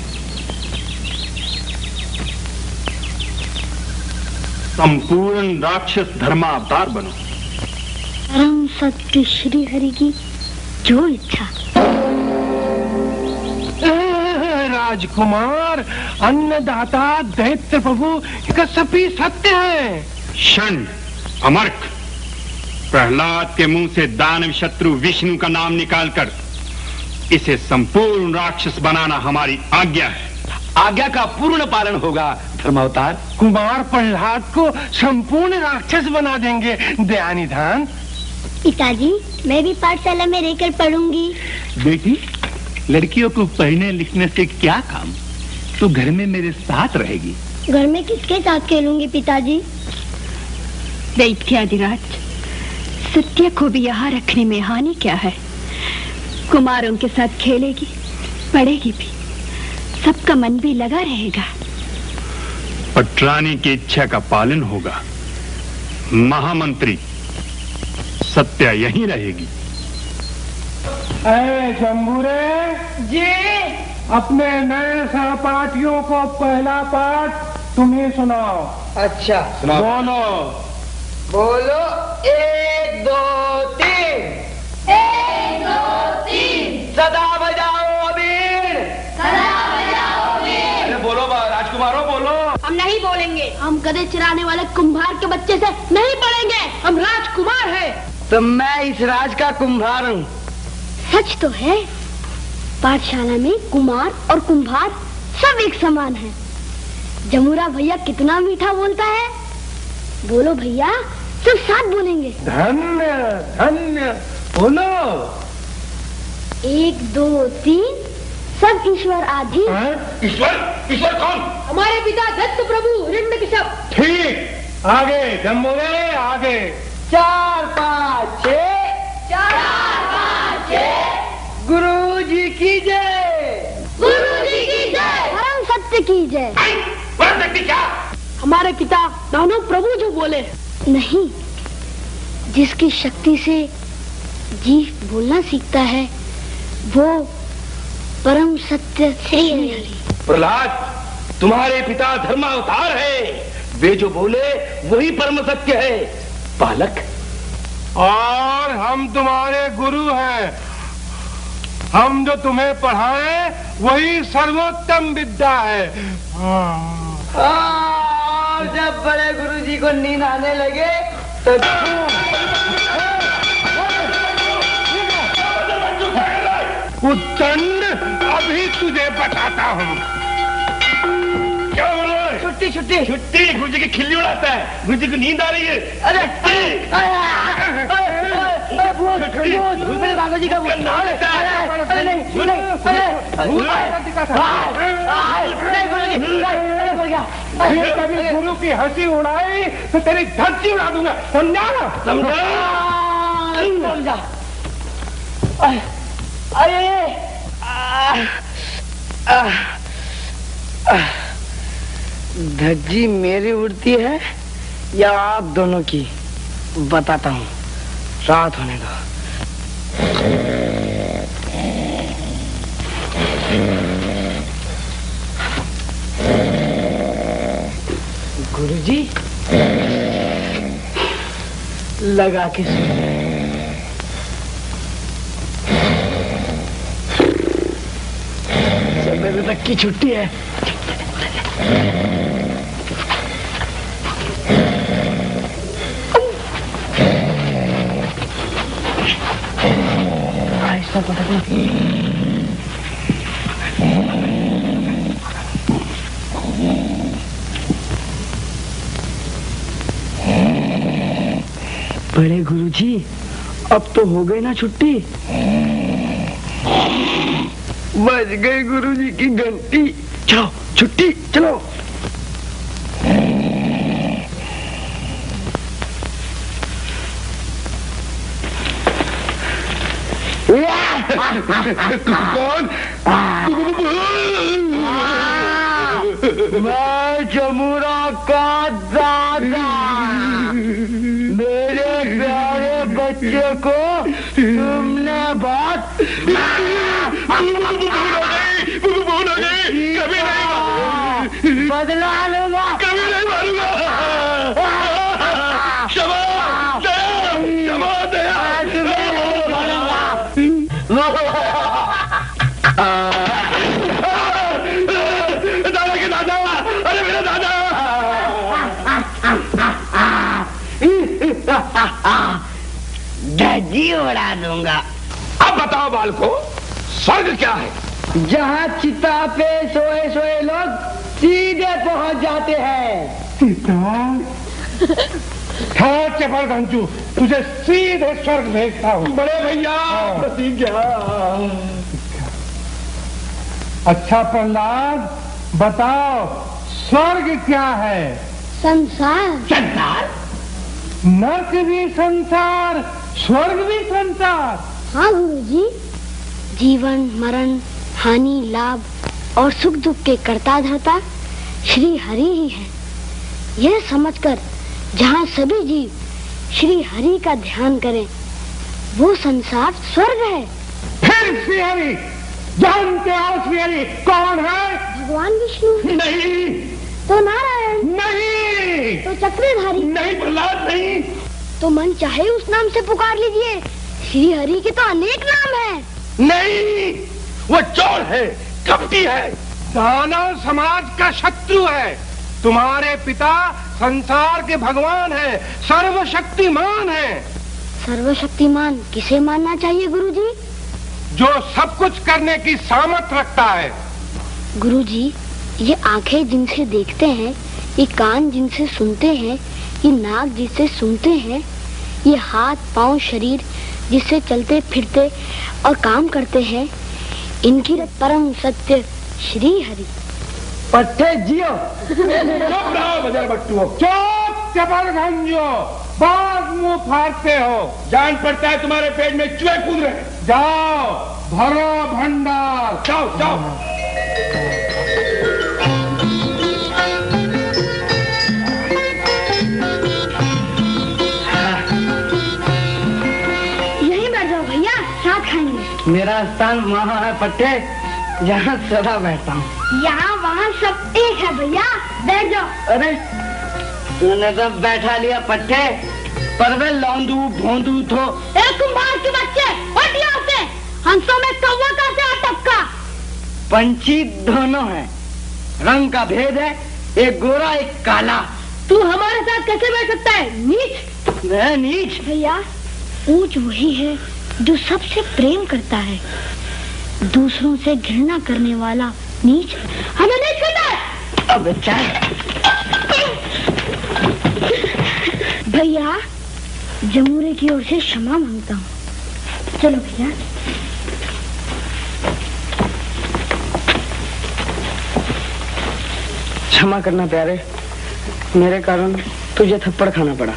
Speaker 2: संपूर्ण राक्षस धर्मावतार बनो।
Speaker 10: परम सत्य श्री हरि की जो इच्छा।
Speaker 6: राजकुमार, अन्नदाता, दैत्य प्रभु का सभी सत्य है।
Speaker 2: षंड, अमर्क, प्रहलाद के मुंह से दानव शत्रु विष्णु का नाम निकालकर इसे संपूर्ण राक्षस बनाना हमारी आज्ञा है।
Speaker 11: आज्ञा का पूर्ण पालन होगा धर्मावतार।
Speaker 6: कुमार प्रहलाद को संपूर्ण राक्षस बना देंगे। दयानिधान।
Speaker 10: पिताजी, मैं भी पाठशाला में रहकर पढ़ूंगी।
Speaker 11: बेटी, लड़कियों को पढ़ने लिखने से क्या काम? तू घर में मेरे साथ रहेगी।
Speaker 10: घर में किसके साथ खेलूंगी पिताजी?
Speaker 4: दैत्याधिराज, सत्य को भी यहाँ रखने में हानि क्या है? कुमारों के साथ खेलेगी, पढ़ेगी भी, सबका मन भी लगा रहेगा।
Speaker 2: पटरानी की इच्छा का पालन होगा। महामंत्री सत्या यहीं रहेगी।
Speaker 6: जम्बूरे
Speaker 9: जी,
Speaker 6: अपने नए सहपाठियों को पहला पाठ तुम्हें सुनाओ।
Speaker 9: अच्छा
Speaker 6: बोलो
Speaker 9: बोलो। 1 2 3।
Speaker 10: 1 2 3।
Speaker 9: सदा बजाओ अबीर।
Speaker 10: सदा बजाओ अबीर।
Speaker 11: बोलो राजकुमारों, बोलो।
Speaker 10: हम नहीं बोलेंगे। हम गधे चराने वाले कुम्हार के बच्चे से नहीं पढ़ेंगे। हम राजकुमार हैं।
Speaker 9: तो मैं इस राज का कुम्हार हूँ।
Speaker 10: सच तो है, पाठशाला में कुमार और कुम्हार सब एक समान है। जमुरा भैया कितना मीठा बोलता है। बोलो भैया, सब साथ बोलेंगे।
Speaker 6: धन्य धन्य, बोलो।
Speaker 10: 1 2 3। सब ईश्वर आदि।
Speaker 11: ईश्वर? ईश्वर कौन?
Speaker 10: हमारे पिता दत्त प्रभु हिरण्यकश्यप।
Speaker 6: ठीक, आगे जम्बूरे आगे।
Speaker 9: 4 5 6।
Speaker 10: 4 5 6।
Speaker 9: गुरु जी की जय।
Speaker 10: गुरु जी की जय। परम सत्य की जय।
Speaker 11: क्या?
Speaker 10: हमारे पिता दानव प्रभु जो बोले। नहीं, जिसकी शक्ति से जीव बोलना सीखता है वो परम सत्य श्री हरि।
Speaker 11: प्रहलाद, तुम्हारे पिता धर्मावतार है। वे जो बोले वही परम सत्य है। बालक,
Speaker 6: और हम तुम्हारे गुरु हैं। हम जो तुम्हें पढ़ाएं वही सर्वोत्तम विद्या है।
Speaker 9: और जब बड़े गुरु जी को नींद आने लगे तो
Speaker 6: उद्दंड, अभी तुझे बताता हूँ।
Speaker 11: क्या बोल रहे हो?
Speaker 9: छुट्टी छुट्टी
Speaker 11: छुट्टी? गुरु जी की खिल्ली उड़ाता है। गुरु जी को नींद आ रही है।
Speaker 9: अरे मेरे दादाजी का अरे नहीं
Speaker 6: फिर कभी गुरु की हंसी उड़ाई तो तेरी धरती उड़ा दूंगा, समझा ना?
Speaker 9: समझा। धज्जी मेरी उड़ती है या आप दोनों की? बताता हूँ, रात होने दो। गुरुजी लगा के सवेरे तक की छुट्टी है। आहिस्ता पटकना। बड़े गुरुजी, अब तो हो गई ना छुट्टी? बज गई गुरुजी की घंटी। चलो छुट्टी, चलो।
Speaker 11: कौन?
Speaker 9: मैं जमुना का दादा। मेरे प्यारे बच्चे को तुमने बहुत
Speaker 11: भूल हो गई, कभी नहीं
Speaker 9: बदला लूंगा,
Speaker 11: कभी नहीं मारूंगा। क्षमा दया। दादा के दादा, अरे मेरे दादा।
Speaker 9: धज्जी उड़ा दूंगा।
Speaker 11: अब बताओ बालको, स्वर्ग क्या है?
Speaker 9: जहाँ चिता पे सोए सोए लोग सीधे पहुँच जाते हैं।
Speaker 6: ठहर चपल घंचू, तुझे सीधे स्वर्ग भेजता हूँ।
Speaker 11: बड़े भैया प्रतिज्ञा।
Speaker 6: अच्छा प्रहलाद, बताओ स्वर्ग क्या है?
Speaker 10: संसार।
Speaker 11: संसार?
Speaker 6: नर्क भी संसार, स्वर्ग भी संसार।
Speaker 10: हाँ गुरुजी, जीवन मरण, हानि लाभ और सुख दुख के कर्ता धर्ता श्री हरि ही है। यह समझकर जहाँ सभी जीव श्री हरि का ध्यान करें, वो संसार स्वर्ग है।
Speaker 6: फिर श्री हरि, जानते हो श्री हरि कौन है?
Speaker 10: भगवान विष्णु।
Speaker 11: नहीं।
Speaker 10: तो नारायण।
Speaker 6: नहीं।
Speaker 10: तो चक्रधारी।
Speaker 11: नहीं प्रहलाद, नहीं।
Speaker 10: तो मन चाहे उस नाम से पुकार लीजिए, श्री हरि के तो अनेक नाम हैं।
Speaker 11: नहीं, वो चोर है, कपटी है,
Speaker 6: दानव समाज का शत्रु है। तुम्हारे पिता संसार के भगवान हैं, सर्वशक्तिमान हैं।
Speaker 10: सर्वशक्तिमान किसे मानना चाहिए गुरुजी?
Speaker 6: जो सब कुछ करने की सामर्थ रखता है।
Speaker 10: गुरुजी, ये आंखें जिनसे देखते हैं, ये कान जिनसे सुनते हैं, ये नाक जिससे सुनते हैं, ये हाथ पांव शरीर जिससे चलते फिरते और काम करते हैं, इनकी परम सत्य श्री हरि।
Speaker 9: पट्टे जियो।
Speaker 11: चुप रहो बजर बट्टुओ।
Speaker 6: चुप चपल घंजो, बहुत मुंह फाड़ते हो।
Speaker 11: जान पड़ता है तुम्हारे पेट में चूहे कूद रहे।
Speaker 6: जाओ भरो भंडार।
Speaker 11: जाओ जाओ।
Speaker 9: मेरा स्थान वहाँ है पट्टे, जहाँ सदा बैठता हूँ।
Speaker 10: यहाँ वहाँ सब एक है भैया, बैठ जाओ।
Speaker 9: अरे तूने तो बैठा लिया पट्टे, पर वे लौंदू भोंदू तो।
Speaker 10: एक कुम्हार के बच्चे, हट यहाँ से। हंसों में कौवा कैसे अटका?
Speaker 9: पंछी दोनों हैं, रंग का भेद है, एक गोरा एक काला।
Speaker 10: तू हमारे साथ कैसे बैठ सकता है, नीच?
Speaker 9: मैं नीच?
Speaker 10: भैया, ऊंच वही है जो सबसे प्रेम करता है, दूसरों से घृणा करने वाला नीच हमें नहीं करता है।
Speaker 9: अब चाहे
Speaker 10: भैया, जमूरे की ओर से क्षमा मांगता हूँ। चलो भैया।
Speaker 9: क्षमा करना प्यारे, मेरे कारण तुझे थप्पड़ खाना पड़ा।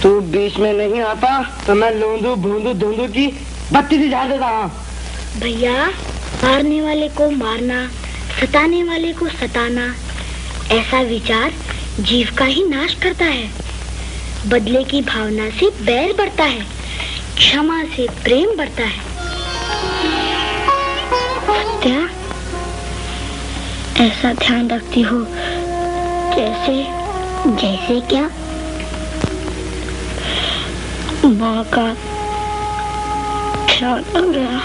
Speaker 9: तू बीच में नहीं आता तो मैं लूंदू भूंदू धुंदू की बत्ती से झाड़ देता हूँ।
Speaker 10: भैया, मारने वाले को मारना, सताने वाले को सताना, ऐसा विचार जीव का ही नाश करता है। बदले की भावना से बैर बढ़ता है, क्षमा से प्रेम बढ़ता है। सत्या, ऐसा ध्यान रखती हो जैसे जैसे क्या? माँ का ख्याल आ गया।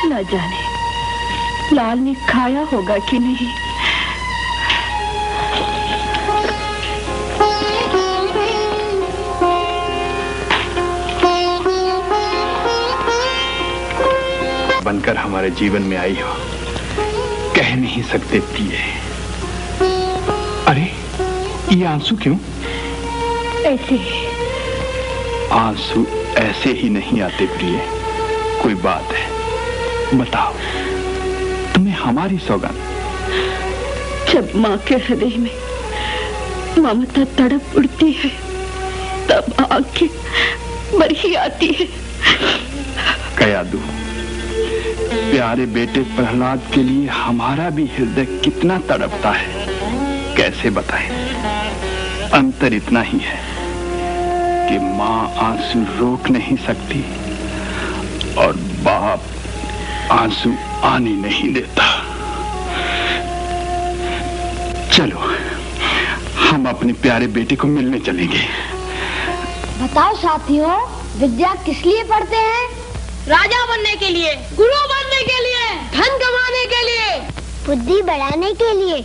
Speaker 4: न जाने लाल ने खाया होगा कि नहीं।
Speaker 2: बनकर हमारे जीवन में आई हो, कह नहीं सकते प्रिय। अरे ये आंसू क्यों?
Speaker 4: ऐसे
Speaker 2: आंसू ऐसे ही नहीं आते प्रिय, कोई बात है, बताओ। तुम्हें हमारी सौगात।
Speaker 4: जब माँ के हृदय में ममता तड़प उठती है तब आंखें भर ही आती है।
Speaker 2: कयादू, प्यारे बेटे प्रहलाद के लिए हमारा भी हृदय कितना तड़पता है, कैसे बताएं। अंतर इतना ही है कि माँ आंसू रोक नहीं सकती और बाप आंसू आने नहीं देता। चलो हम अपने प्यारे बेटे को मिलने चलेंगे।
Speaker 10: बताओ साथियों, विद्या किस लिए पढ़ते हैं?
Speaker 5: राजा बनने के लिए, गुरु बनने के लिए, धन कमाने के लिए,
Speaker 10: बुद्धि बढ़ाने के लिए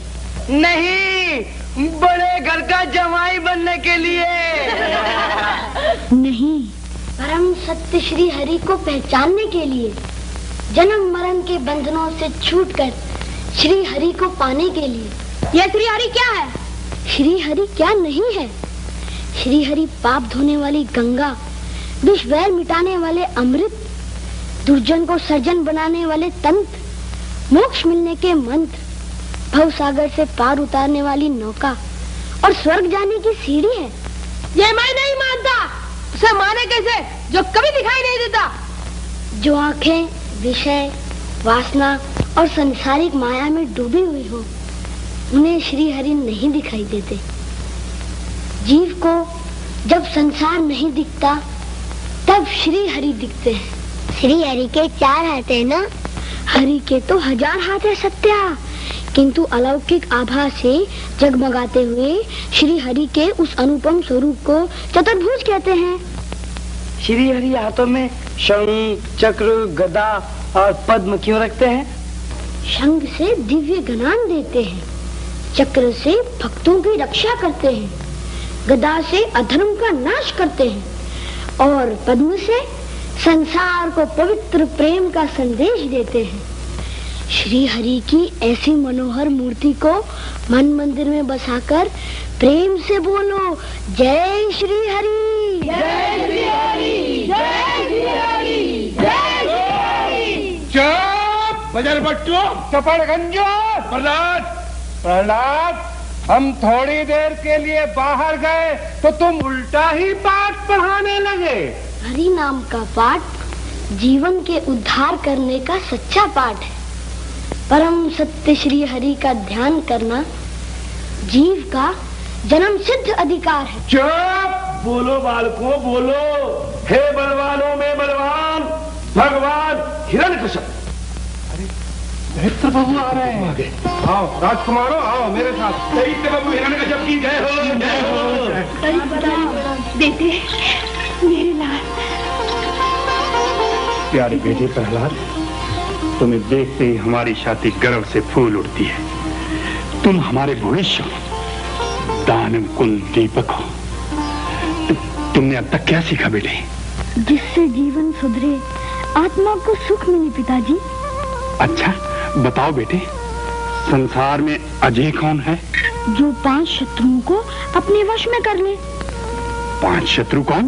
Speaker 9: नहीं, बड़े घर का जमाई बनने के लिए।
Speaker 10: नहीं, परम सत्य श्री हरि को पहचानने के लिए, जन्म मरण के बंधनों से छूटकर श्री हरि को पाने के लिए।
Speaker 5: यह श्री हरि क्या है?
Speaker 10: श्री हरि क्या नहीं है? श्री हरि पाप धोने वाली गंगा, विष वैर मिटाने वाले अमृत, दुर्जन को सर्जन बनाने वाले तंत्र, मोक्ष मिलने के मंत्र, भव सागर से पार उतारने वाली नौका और स्वर्ग जाने की सीढ़ी है।
Speaker 5: ये मैं नहीं मानता। उसे माने कैसे जो कभी दिखाई नहीं देता?
Speaker 10: जो आंखें विषय, वासना और संसारिक माया में डूबी हुई हो, उन्हें श्री हरि नहीं दिखाई देते। जीव को जब संसार नहीं दिखता तब श्री हरि दिखते हैं। श्री हरि के 4 हाथ है ना? हरि के तो 1000 हाथ है सत्या, किंतु अलौकिक आभा से जगमगाते हुए श्री हरि के उस अनुपम स्वरूप को चतुर्भुज कहते हैं।
Speaker 9: श्री हरि हाथों में शंख, चक्र, गदा और पद्म क्यों रखते हैं?
Speaker 10: शंख से दिव्य ज्ञान देते हैं, चक्र से भक्तों की रक्षा करते हैं, गदा से अधर्म का नाश करते हैं और पद्म से संसार को पवित्र प्रेम का संदेश देते हैं। श्री हरि की ऐसी मनोहर मूर्ति को मन मंदिर में बसाकर प्रेम से बोलो, जय श्री हरि, जय श्री हरि, जय श्री हरि, जय श्री हरि।
Speaker 6: चुप बजर बट्टू, चपड़ गंजो। प्रहलाद, हम थोड़ी देर के लिए बाहर गए तो तुम उल्टा ही पाठ पढ़ाने लगे।
Speaker 10: हरि नाम का पाठ जीवन के उद्धार करने का सच्चा पाठ है। परम सत्य श्री हरि का ध्यान करना जीव का जन्म सिद्ध अधिकार है।
Speaker 11: चुप, बोलो बालकों बोलो। हे बलवानों में बलवान भगवान हिरण्यकश्यप।
Speaker 6: दैत्य बाबू आ रहे हैं। आओ राजकुमारों, आओ मेरे साथ।
Speaker 11: दैत्य बाबू हिरण्यकश्यप की जय हो, जय हो।
Speaker 4: बेटे मेरे लाल।
Speaker 2: प्यारे बेटे प्रहलाद, तुम्हें देखते ही हमारी छाती गर्व से फूल उठती है। तुम हमारे भविष्य हो, दानव कुल दीपक हो। तुमने अब तक क्या सीखा बेटे?
Speaker 10: जिससे जीवन सुधरे, आत्मा को सुख मिले पिताजी।
Speaker 2: अच्छा बताओ बेटे, संसार में अजय कौन है?
Speaker 10: जो 5 शत्रुओं को अपने वश में कर ले।
Speaker 2: 5 शत्रु कौन?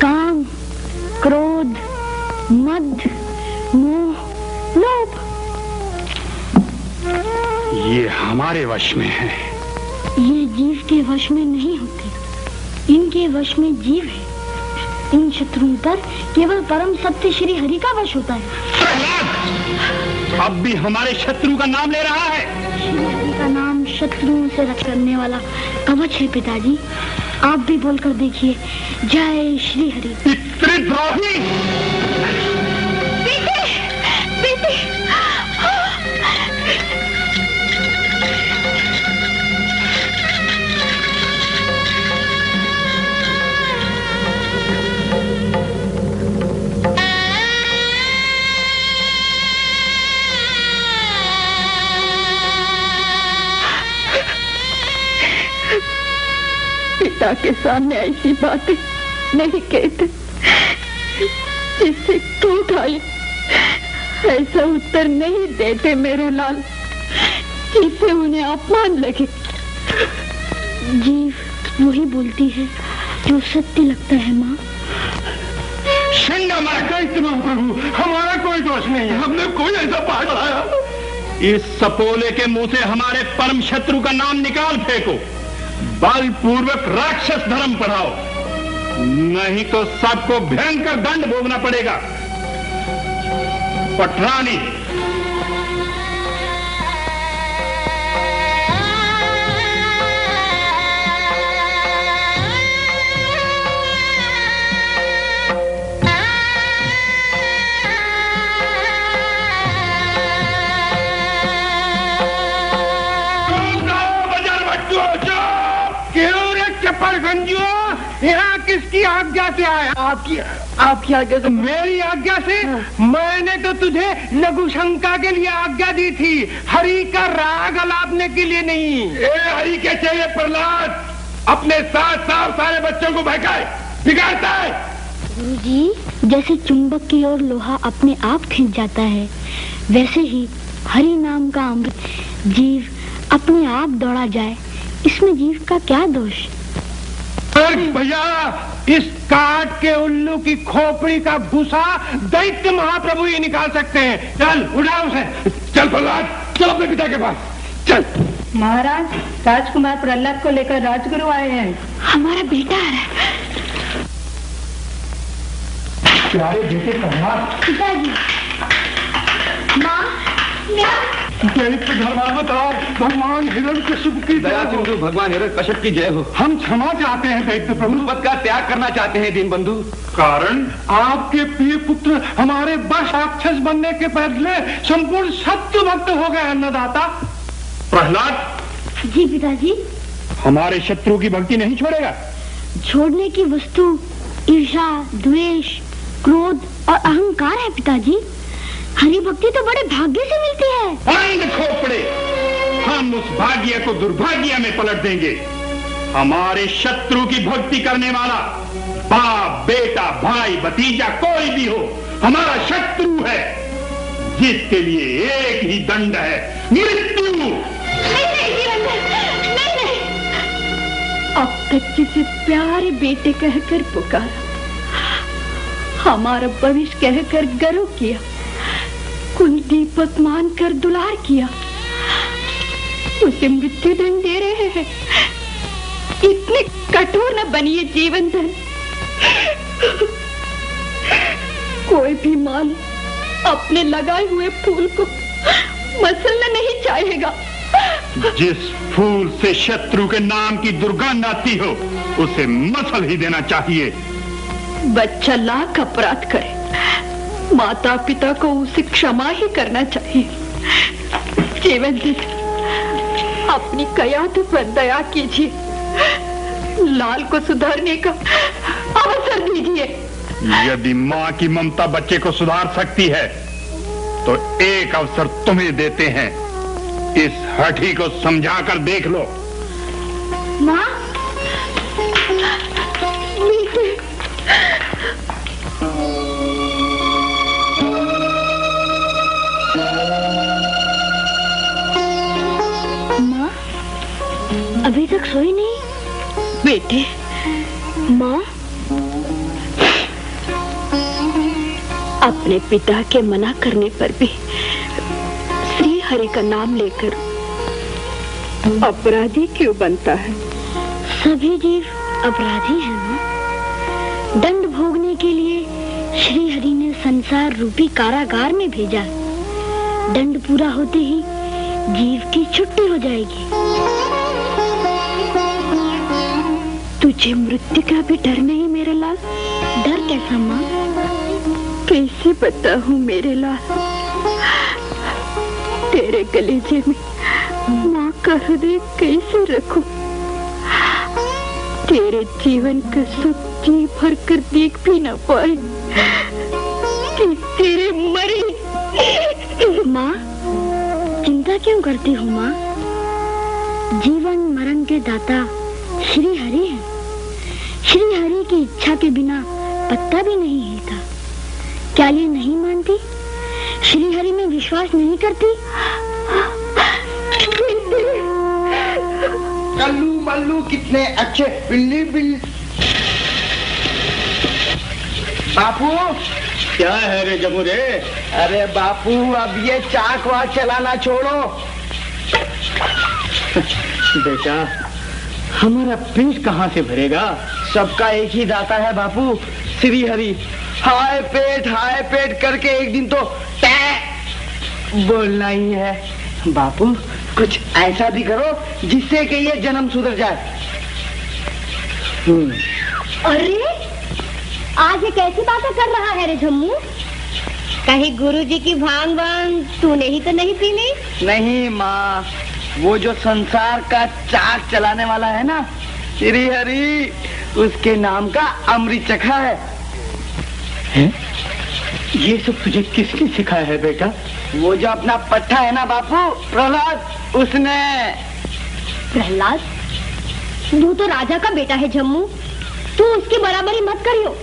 Speaker 10: काम, क्रोध, मद, मोह, लोभ।
Speaker 2: ये हमारे वश में है।
Speaker 10: ये जीव के वश में नहीं होते, इनके वश में जीव है। इन शत्रुओं पर केवल परम सत्य श्री हरि का वश होता है।
Speaker 2: प्रहलाद, अब भी हमारे शत्रु का नाम ले रहा है।
Speaker 10: श्री हरि का नाम शत्रुओं से रक्षा करने वाला कवच है पिताजी। आप भी बोलकर देखिए, जय श्री हरि।
Speaker 2: पितृद्रोही!
Speaker 10: बेटे, बेटे।
Speaker 4: पिता के सामने ऐसी बातें नहीं कहते जिससे टूट आए। ऐसा उत्तर नहीं देते मेरे लाल, जिससे उन्हें अपमान लगे।
Speaker 10: जीव वही बोलती है जो सत्य लगता है माँ।
Speaker 6: प्रभु, हमारा कोई दोष नहीं है। हमने कोई ऐसा पाठ पढ़ाया।
Speaker 2: इस सपोले के मुंह से हमारे परम शत्रु का नाम निकाल फेंको। बलपूर्वक राक्षस धर्म पढ़ाओ, नहीं तो सबको भयंकर दंड भोगना पड़ेगा। पटरानी,
Speaker 6: यहाँ किसकी आज्ञा से आया? आपकी आज्ञा से? मेरी आज्ञा से? मैंने तो तुझे लघुशंका के लिए आज्ञा दी थी, हरि का राग अलापने के लिए नहीं।
Speaker 2: हरि के चाहिए प्रहलाद अपने साथ सारे बच्चों को बहकाए, बिगाड़ता है।
Speaker 10: गुरुजी, जैसे चुंबक की ओर लोहा अपने आप खिंच जाता है, वैसे ही हरि नाम का अमृत जीव अपने आप दौड़ा जाए, इसमें जीव का क्या दोष?
Speaker 6: भैया, इस काट के उल्लू की खोपड़ी का भूसा दैत्य महाप्रभु ही निकाल सकते हैं। चल उठा उसे। चल प्रहलाद, चल अपने पिता के पास चल।
Speaker 5: महाराज, राजकुमार प्रहलाद को लेकर राजगुरु आए हैं।
Speaker 10: हमारा बेटा आ रहा है।
Speaker 6: प्यारे बेटे प्रहलाद।
Speaker 10: पिताजी, माँ,
Speaker 6: भगवान हिरण्यकश्यप की
Speaker 3: दया सिंधु भगवान हिरण्यकश्यप की जय हो।
Speaker 6: हम क्षमा चाहते हैं दैत्य प्रभु,
Speaker 3: पद का त्याग करना चाहते हैं दीन बंधु।
Speaker 6: कारण आपके प्रिय पुत्र हमारे वश राक्षस बनने के पहले संपूर्ण सत्य भक्त हो गए। अन्नदाता
Speaker 2: प्रहलाद।
Speaker 10: जी पिताजी।
Speaker 2: हमारे शत्रु की भक्ति नहीं छोड़ेगा?
Speaker 10: छोड़ने की वस्तु ईर्ष्या, द्वेष, क्रोध और अहंकार है पिताजी। हरि भक्ति तो बड़े भाग्य से मिलती है।
Speaker 2: आइंद खोपड़े, हम उस भाग्य को दुर्भाग्य में पलट देंगे। हमारे शत्रु की भक्ति करने वाला बाप, बेटा, भाई, भतीजा कोई भी हो, हमारा शत्रु है, जिसके लिए एक ही दंड है, मृत्यु।
Speaker 4: नहीं। अब तक जिसे प्यारे बेटे कहकर पुकारा, हमारा भविष्य कहकर गर्व किया, कुल दीपक मानकर दुलार किया, उसे मृत्यु दंड दे रहे हैं। इतने कठोर न बनिए जीवन धन। कोई भी माल अपने लगाए हुए फूल को मसलना नहीं चाहेगा।
Speaker 2: जिस फूल से शत्रु के नाम की दुर्गंध आती हो, उसे मसल ही देना चाहिए।
Speaker 4: बच्चा लाख अपराध करे, माता पिता को उसे क्षमा ही करना चाहिए। जीवन दीजिए, अपनी कयादों पर दया कीजिए, लाल को सुधारने का अवसर दीजिए।
Speaker 2: यदि माँ की ममता बच्चे को सुधार सकती है, तो एक अवसर तुम्हें देते हैं। इस हठी को समझा कर देख लो।
Speaker 10: माँ, माँ अभी तक सोई नहीं?
Speaker 4: बेटे,
Speaker 10: माँ,
Speaker 4: अपने पिता के मना करने पर भी श्री हरि का नाम लेकर अपराधी क्यों बनता है?
Speaker 10: सभी जीव अपराधी हैं माँ। दंड भोगने के लिए श्री हरि ने संसार रूपी कारागार में भेजा। दंड पूरा होते ही जीव की छुट्टी हो जाएगी।
Speaker 4: तुझे मृत्यु का भी डर नहीं मेरे लाल?
Speaker 10: डर कैसा माँ?
Speaker 4: कैसे बताऊं मेरे लाल, तेरे कलेजे में माँ का हृदय कैसे रखूं? तेरे जीवन का सुख जी भर कर देख भी न पाए कि तेरे मरे।
Speaker 10: माँ चिंता क्यों करती हो माँ? जीवन मरण के दाता श्री हरि हैं। श्री हरि की इच्छा के बिना पत्ता भी नहीं हिलता। क्या ये नहीं मानती? श्री हरि में विश्वास नहीं करती?
Speaker 9: कल्लू मल्लू कितने अच्छे। बिल्ली बिल्ली। बापू
Speaker 3: क्या है रे जमुरे?
Speaker 9: अरे बापू अब ये चाक वाक चलाना छोड़ो।
Speaker 7: बेटा हमारा पेट कहाँ से भरेगा?
Speaker 9: सबका एक ही दाता है बापू, श्री हरि। हाय पेट करके एक दिन तो बोलना ही है। बापू कुछ ऐसा भी करो जिससे कि ये जन्म सुधर जाए।
Speaker 10: अरे आज ये कैसी बातें कर रहा है रे झम्मू? कहीं गुरुजी की भांग तूने ही तो नहीं पी ली?
Speaker 9: नहीं माँ, वो जो संसार का चाक चलाने वाला है ना श्री हरि, उसके नाम का अमृत चखा है।
Speaker 7: ये सब तुझे किसने सिखाया है बेटा?
Speaker 9: वो जो अपना पट्टा है ना बापू, प्रहलाद, उसने।
Speaker 10: प्रहलाद? वो तो राजा का बेटा है झम्मू, तू उसकी बराबरी मत करियो।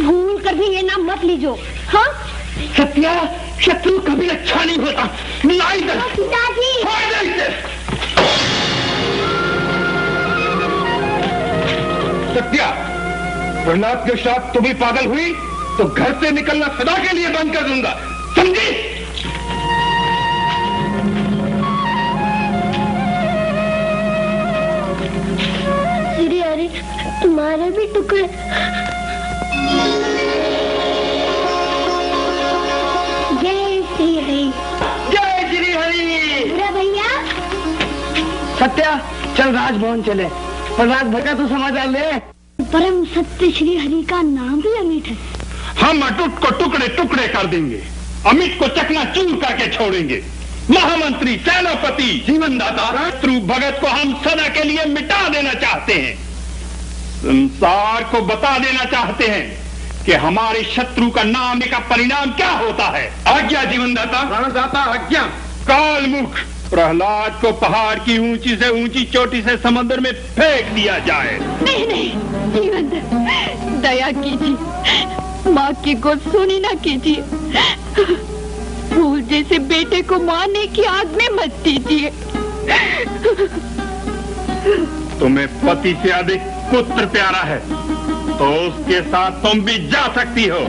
Speaker 10: भूल कर भी ये नाम मत लीजो। हाँ
Speaker 11: सत्या, शत्रु कभी अच्छा नहीं होता। लाई दर।
Speaker 10: पिताजी।
Speaker 11: सत्या, प्रहलाद के साथ तुम भी पागल हुई तो घर से निकलना सदा के लिए बंद कर दूंगा, समझी?
Speaker 10: श्री हरि तुम्हारे भी टुकड़े। जय श्री हरि।
Speaker 9: जय श्री हरि।
Speaker 10: बुरा भैया।
Speaker 9: सत्या चल राजभवन चले, प्रहलाद भगा तो समाचार ले।
Speaker 10: परम सत्य श्री हरि का नाम भी अमित है।
Speaker 2: हम अटूट को टुकड़े टुकड़े कर देंगे, अमित को चकनाचूर करके छोड़ेंगे। महामंत्री, सेनापति, जीवनदाता, शत्रु भगत को हम सदा के लिए मिटा देना चाहते हैं। संसार को बता देना चाहते हैं कि हमारे शत्रु का नाम का परिणाम क्या होता है। आज्ञा जीवनदाता।
Speaker 3: प्राणदाता आज्ञा।
Speaker 2: कालमुख, प्रहलाद को पहाड़ की ऊंची से ऊंची चोटी से समुद्र में फेंक दिया जाए।
Speaker 4: नहीं नहीं जीवन दया कीजिए, माँ की गोद सुनी ना कीजिए। फूल जैसे बेटे को मारने की आग में मत दीजिए।
Speaker 2: तुम्हें पति से अधिक पुत्र प्यारा है तो उसके साथ तुम भी जा सकती हो।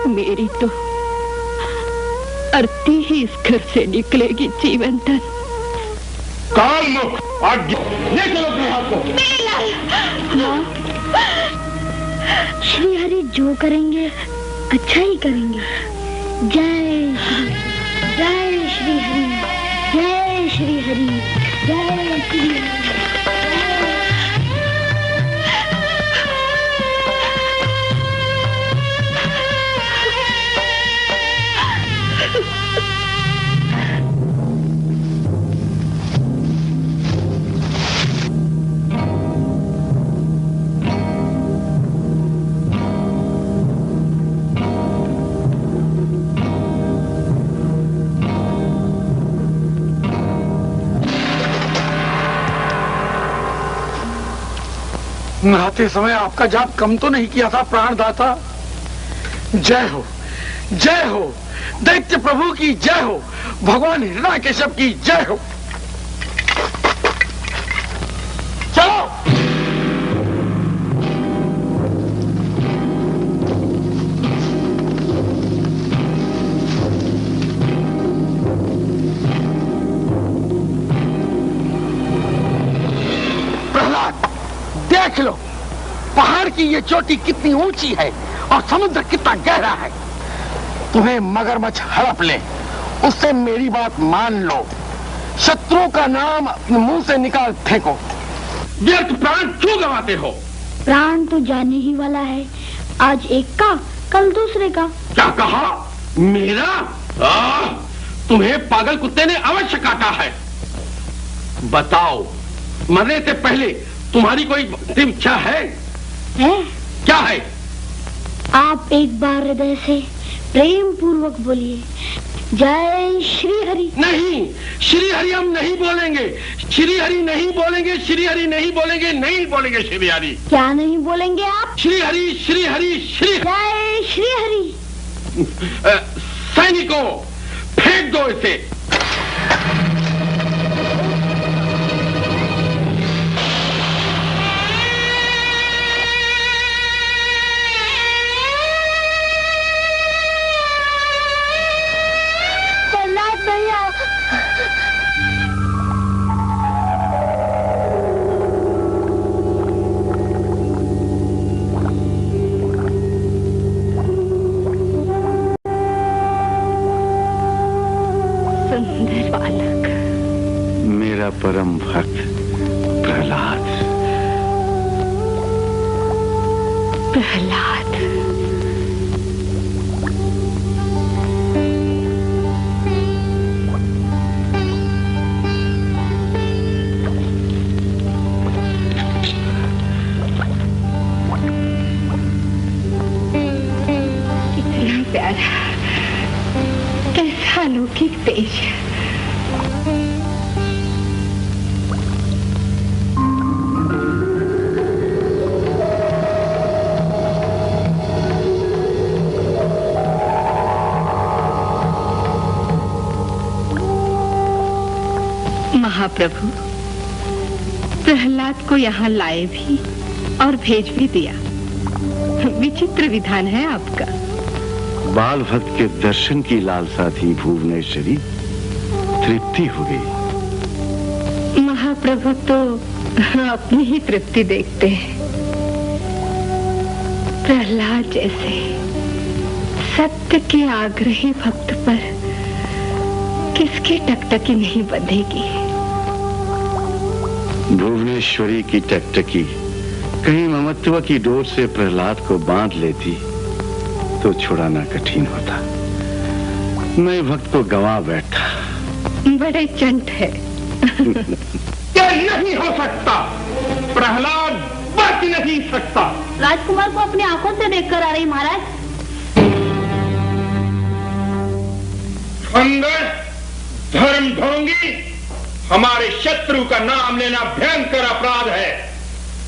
Speaker 4: मेरी तो अर्थी ही इस घर से निकलेगी जीवनधन।
Speaker 2: कालमुख, आज्ञा। ले चलो अपने हाथ को।
Speaker 10: श्री हरि जो करेंगे अच्छा ही करेंगे। जय श्री हरि, जय श्री हरि, जय श्री हरि।
Speaker 6: नहाते समय आपका जाप कम तो नहीं किया था प्राणदाता। जय हो, जय हो, दैत्य प्रभु की जय हो, भगवान हिरण्याकश्यप की जय हो। चलो।
Speaker 12: की ये चोटी कितनी ऊंची है और समुद्र कितना गहरा है। तुम्हें मगरमच्छ हड़प ले, उससे मेरी बात मान लो। शत्रु का नाम अपने मुंह से निकाल फेंको।
Speaker 11: व्यर्थ प्राण क्यों गंवाते हो?
Speaker 10: प्राण तो जाने ही वाला है, आज एक का कल दूसरे का।
Speaker 11: क्या कहा? मेरा? तुम्हें पागल कुत्ते ने अवश्य काटा है। बताओ, मरने से पहले तुम्हारी कोई अंतिम इच्छा है? क्या है?
Speaker 10: आप एक बार हृदय से प्रेम पूर्वक बोलिए, जय श्री हरि।
Speaker 11: नहीं, श्री हरि हम नहीं बोलेंगे, श्री हरि नहीं बोलेंगे, श्री हरि नहीं बोलेंगे, नहीं बोलेंगे श्री हरि।
Speaker 10: क्या नहीं बोलेंगे आप?
Speaker 11: श्री हरि, श्री हरि, श्री
Speaker 10: जय श्री हरि।
Speaker 11: सैनिकों, फेंक दो इसे।
Speaker 2: परम भक्त प्रहलाद।
Speaker 4: प्रहलाद, कितना प्यारा, कैसा अलौकिक तेज। महाप्रभु, प्रहलाद को यहाँ लाए भी और भेज भी दिया। विचित्र विधान है आपका।
Speaker 2: बाल भक्त के दर्शन की लालसा थी भुवनेश्वरी, तृप्ति हो गई।
Speaker 4: महाप्रभु तो अपनी ही तृप्ति देखते हैं। प्रहलाद जैसे सत्य के आग्रही भक्त पर किसकी टकटकी नहीं बंधेगी।
Speaker 2: भुवनेश्वरी की टकटकी कहीं ममत्व की डोर से प्रहलाद को बांध लेती तो छुड़ाना कठिन होता। मैं भक्त को गंवा बैठा।
Speaker 4: बड़े चंट है।
Speaker 11: क्या नहीं हो सकता? प्रहलाद बच नहीं सकता।
Speaker 10: राजकुमार को अपनी आंखों से देखकर आ रही महाराज।
Speaker 11: फंगस, धर्म ढोंगी, हमारे शत्रु का नाम लेना भयंकर अपराध है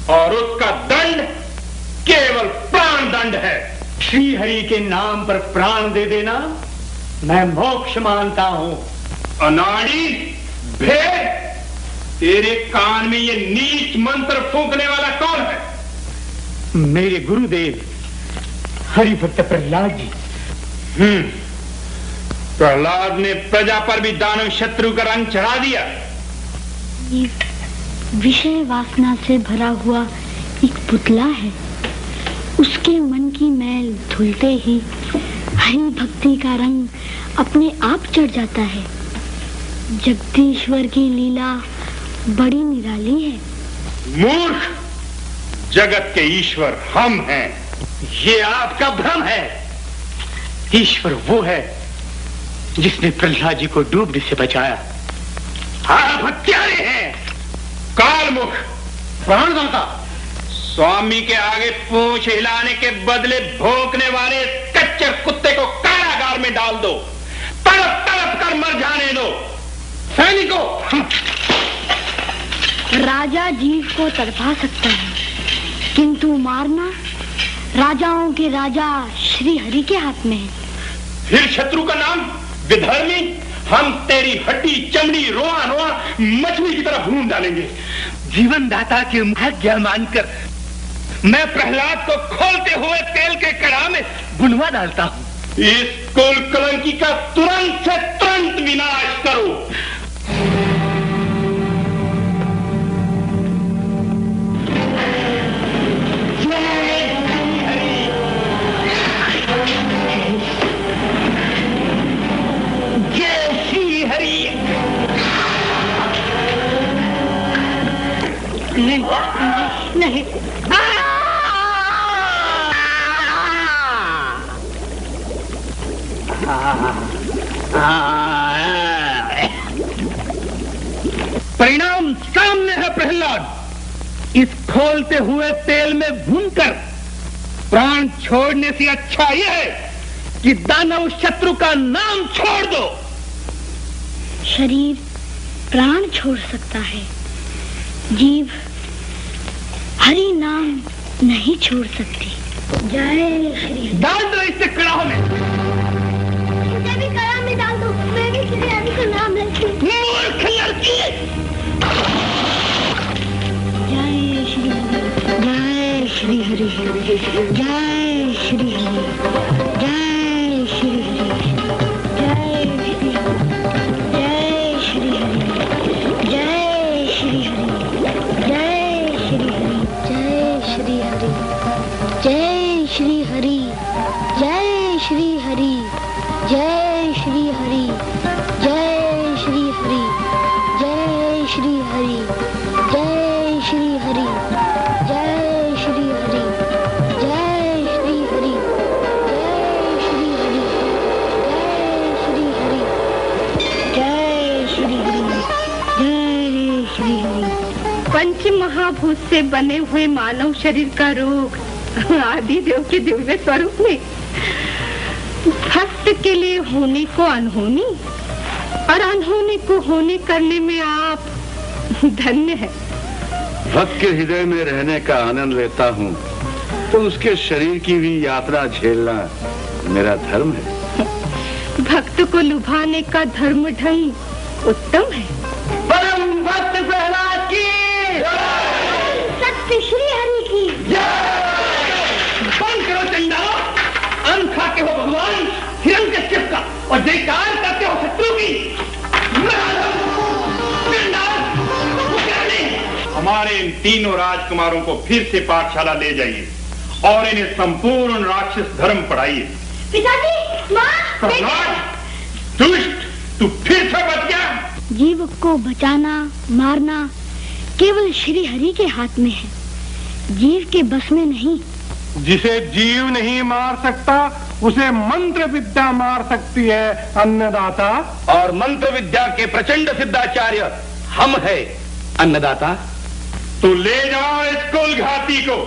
Speaker 11: और उसका दंड केवल प्राण दंड है।
Speaker 7: श्री हरि के नाम पर प्राण दे देना मैं मोक्ष मानता हूँ।
Speaker 11: अनाड़ी भेद, तेरे कान में ये नीच मंत्र फूंकने वाला कौन है?
Speaker 7: मेरे गुरुदेव हरिभक्त प्रहलाद जी।
Speaker 11: प्रहलाद ने प्रजा पर भी दानव शत्रु का रंग चढ़ा दिया।
Speaker 10: ये विषय वासना से भरा हुआ एक पुतला है। उसके मन की मैल धुलते ही हरि भक्ति का रंग अपने आप चढ़ जाता है। जगदीश्वर की लीला बड़ी निराली है।
Speaker 11: मूर्ख, जगत के ईश्वर हम हैं।
Speaker 7: ये आपका भ्रम है। ईश्वर वो है जिसने प्रहलाद जी को डूबने से बचाया।
Speaker 11: आप हत्यारे हैं, कालमुख, प्राणदाता। स्वामी के आगे पूंछ हिलाने के बदले भौंकने वाले कच्चर कुत्ते को कारागार में डाल दो, तड़प तड़प कर मर जाने दो। सैनिकों,
Speaker 10: राजा जीव को तड़पा सकता है, किंतु मारना राजाओं के राजा श्री हरि के हाथ में है।
Speaker 11: फिर शत्रु का नाम विधर्मी, हम तेरी हड्डी चमड़ी रोआ रोआ मछली की तरह भून डालेंगे।
Speaker 7: जीवन दाता की आज्ञा मानकर मैं प्रहलाद को खोलते हुए तेल के कड़ा में भुनवा डालता हूँ।
Speaker 11: इस कुल कलंकी का तुरंत से तुरंत विनाश करो। जय
Speaker 1: नहीं नहीं,
Speaker 7: परिणाम सामने है प्रहलाद। इस खोलते हुए तेल में भूनकर प्राण छोड़ने से अच्छा यह है कि दानव शत्रु का नाम छोड़ दो।
Speaker 10: शरीर प्राण छोड़ सकता है, जीव हरि नाम नहीं छोड़ सकती। जय श्री।
Speaker 7: डाल दो इससे कड़ाह में।
Speaker 10: मुझे भी कड़ाह में डाल दो, मैं भी श्री हरि का नाम लेती हूँ।
Speaker 7: मूर्ख लड़की।
Speaker 10: जय श्री हरि, जय श्री हरि, जय श्री हरि, जय श्री हरि, जय श्री हरि, जय श्री हरि, जय श्री हरि, जय श्री हरि, जय श्री हरि, जय श्री हरि, जय श्री हरि, जय श्री हरि, जय श्री हरि, जय श्री हरि, जय श्री हरि, जय श्री हरि, जय श्री हरि, जय श्री हरि, जय श्री हरि, जय श्री हरि।
Speaker 4: पंच महाभूत से बने हुए मानव शरीर का रोग आदि देव के दिव्य स्वरूप में भक्त के लिए होने को अनहोनी और अनहोनी को होने करने में आप धन्य है।
Speaker 3: भक्त के हृदय में रहने का आनंद लेता हूँ तो उसके शरीर की भी यात्रा झेलना मेरा धर्म है।
Speaker 4: भक्त को लुभाने का धर्म ढंग उत्तम है।
Speaker 7: परम भक्त प्रहलाद की
Speaker 10: सत्य श्री हरि की
Speaker 7: बंद करो चंडाल। अन्न खाते हो भगवान हिरण्यकश्यप का और जयकार करते हो शत्रु की।
Speaker 11: हमारे इन तीनों राजकुमारों को फिर से पाठशाला ले जाइए और इन्हें संपूर्ण राक्षस धर्म पढ़ाइए।
Speaker 10: पिताजी, माँ,
Speaker 11: दुष्ट, तू फिर से बच गया।
Speaker 10: जीव को बचाना मारना केवल श्री हरि के हाथ में है, जीव के बस में नहीं।
Speaker 6: जिसे जीव नहीं मार सकता उसे मंत्र विद्या मार सकती है अन्नदाता।
Speaker 12: और मंत्र विद्या के प्रचंड सिद्धाचार्य हम है अन्नदाता।
Speaker 11: तो ले जाओ इस कुलघाती को।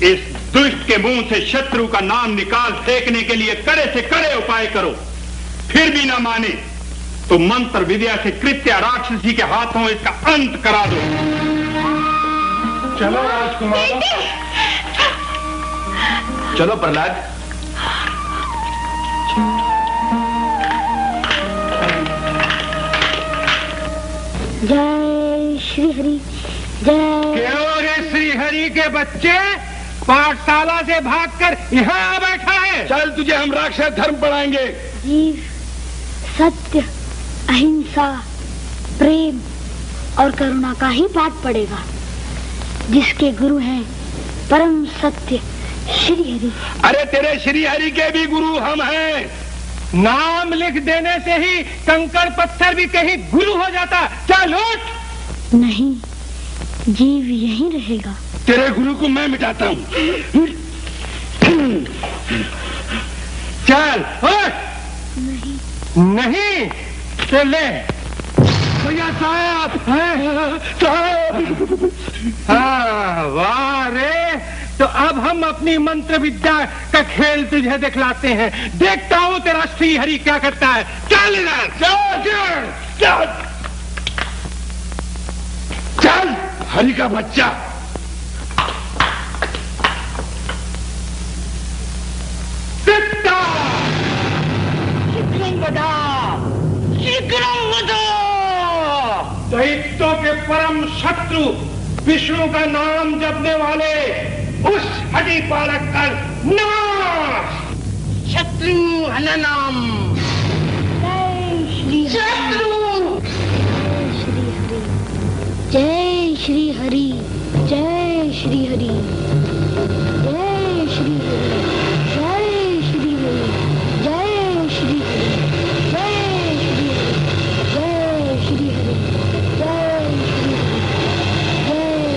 Speaker 11: इस दुष्ट के मुंह से शत्रु का नाम निकाल फेंकने के लिए कड़े से कड़े उपाय करो। फिर भी ना माने तो मंत्र विद्या से कृत्या राक्षसी के हाथों इसका अंत करा दो।
Speaker 6: चलो राजकुमार,
Speaker 12: चलो प्रहलाद।
Speaker 10: जय श्री हरि, जय।
Speaker 6: क्यों रे श्री हरि के बच्चे पाठशाला से भागकर यहाँ आ बैठा है?
Speaker 12: चल तुझे हम राक्षस धर्म पढ़ाएंगे।
Speaker 10: जीव सत्य, अहिंसा, प्रेम और करुणा का ही पाठ पढ़ेगा, जिसके गुरु हैं परम सत्य श्री हरि।
Speaker 12: अरे तेरे श्री हरि के भी गुरु हम हैं।
Speaker 6: नाम लिख देने से ही कंकड़ पत्थर भी कहीं गुरु हो जाता। चल उठ।
Speaker 10: नहीं, जीव यहीं रहेगा।
Speaker 12: तेरे गुरु को मैं मिटाता हूँ।
Speaker 6: चल उठ। नहीं चले भैया साहब। हाँ वाह रे। तो अब हम अपनी मंत्र विद्या का खेल तुझे दिखलाते हैं। देखता हूँ तेरा श्री हरि क्या करता है। चल इधर, चल चल
Speaker 12: चल हरि का बच्चा।
Speaker 6: दैत्यों के परम शत्रु विष्णु का नाम जपने वाले उस हरि बालक का नाश।
Speaker 9: शत्रु हननम।
Speaker 10: जय श्री हरि, जय श्री हरि, जय श्री हरि, जय श्री हरि, जय श्री हरि, जय श्री हरि, जय श्री हरि, जय श्री हरि, जय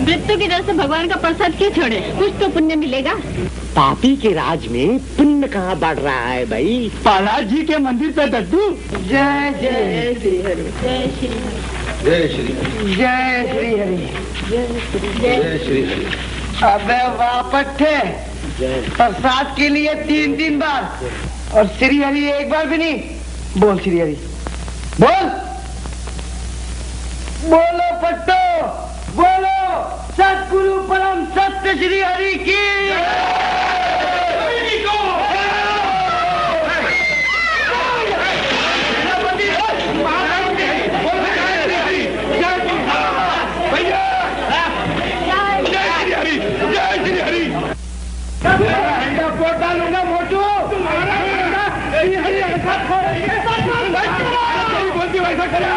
Speaker 4: मृत्यु की डर से भगवान का प्रसाद क्यों छोड़े? कुछ तो पुण्य मिलेगा।
Speaker 1: पापी के राज में पुण्य कहाँ बढ़ रहा है भाई?
Speaker 7: पाला जी के मंदिर पे दद्दू।
Speaker 9: जय जय श्री हरि,
Speaker 3: जय श्री
Speaker 9: जय श्री हरि,
Speaker 3: जय श्री हरि।
Speaker 9: अबे वाह पट्टे, प्रसाद के लिए 3 बार और श्री हरि एक बार भी नहीं। बोल श्री हरि, बोल, बोलो पट्टो, बोलो सतगुरु परम सत्य श्री हरि की। डालूंगा मोटू, बोलती वैसा करे।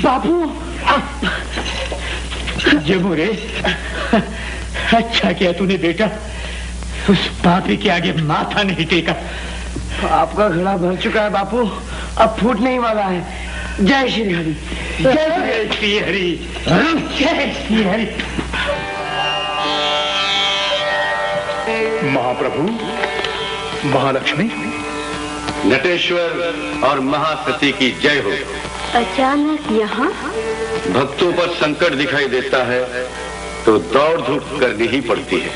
Speaker 7: बापू जमुरे, अच्छा किया तूने बेटा, उस पापी के आगे माथा नहीं टेका।
Speaker 9: आपका घड़ा भर चुका है बापू, अब फूट नहीं वाला है। जय श्री हरि,
Speaker 7: जय श्री हरि, जय श्री हरि।
Speaker 2: महाप्रभु, महालक्ष्मी,
Speaker 3: नटेश्वर और महासती की जय हो।
Speaker 4: अचानक यहाँ?
Speaker 3: भक्तों पर संकट दिखाई देता है तो दौड़ धूप करनी ही पड़ती है।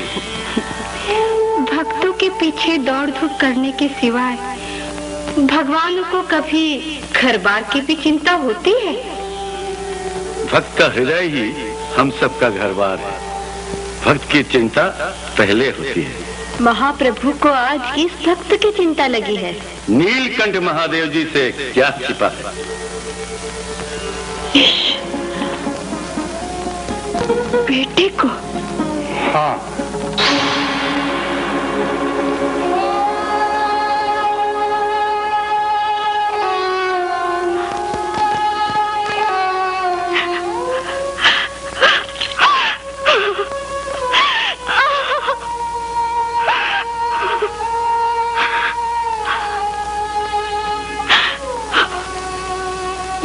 Speaker 4: भक्तों के पीछे दौड़ धूप करने के सिवाय भगवान को कभी घर बार की भी चिंता होती है?
Speaker 3: भक्त का हृदय ही हम सबका घर बार है। भक्त की चिंता पहले होती है।
Speaker 4: महाप्रभु को आज किस भक्त की चिंता लगी है?
Speaker 3: नीलकंठ महादेव जी से क्या छिपा है?
Speaker 4: बेटे को?
Speaker 2: हाँ।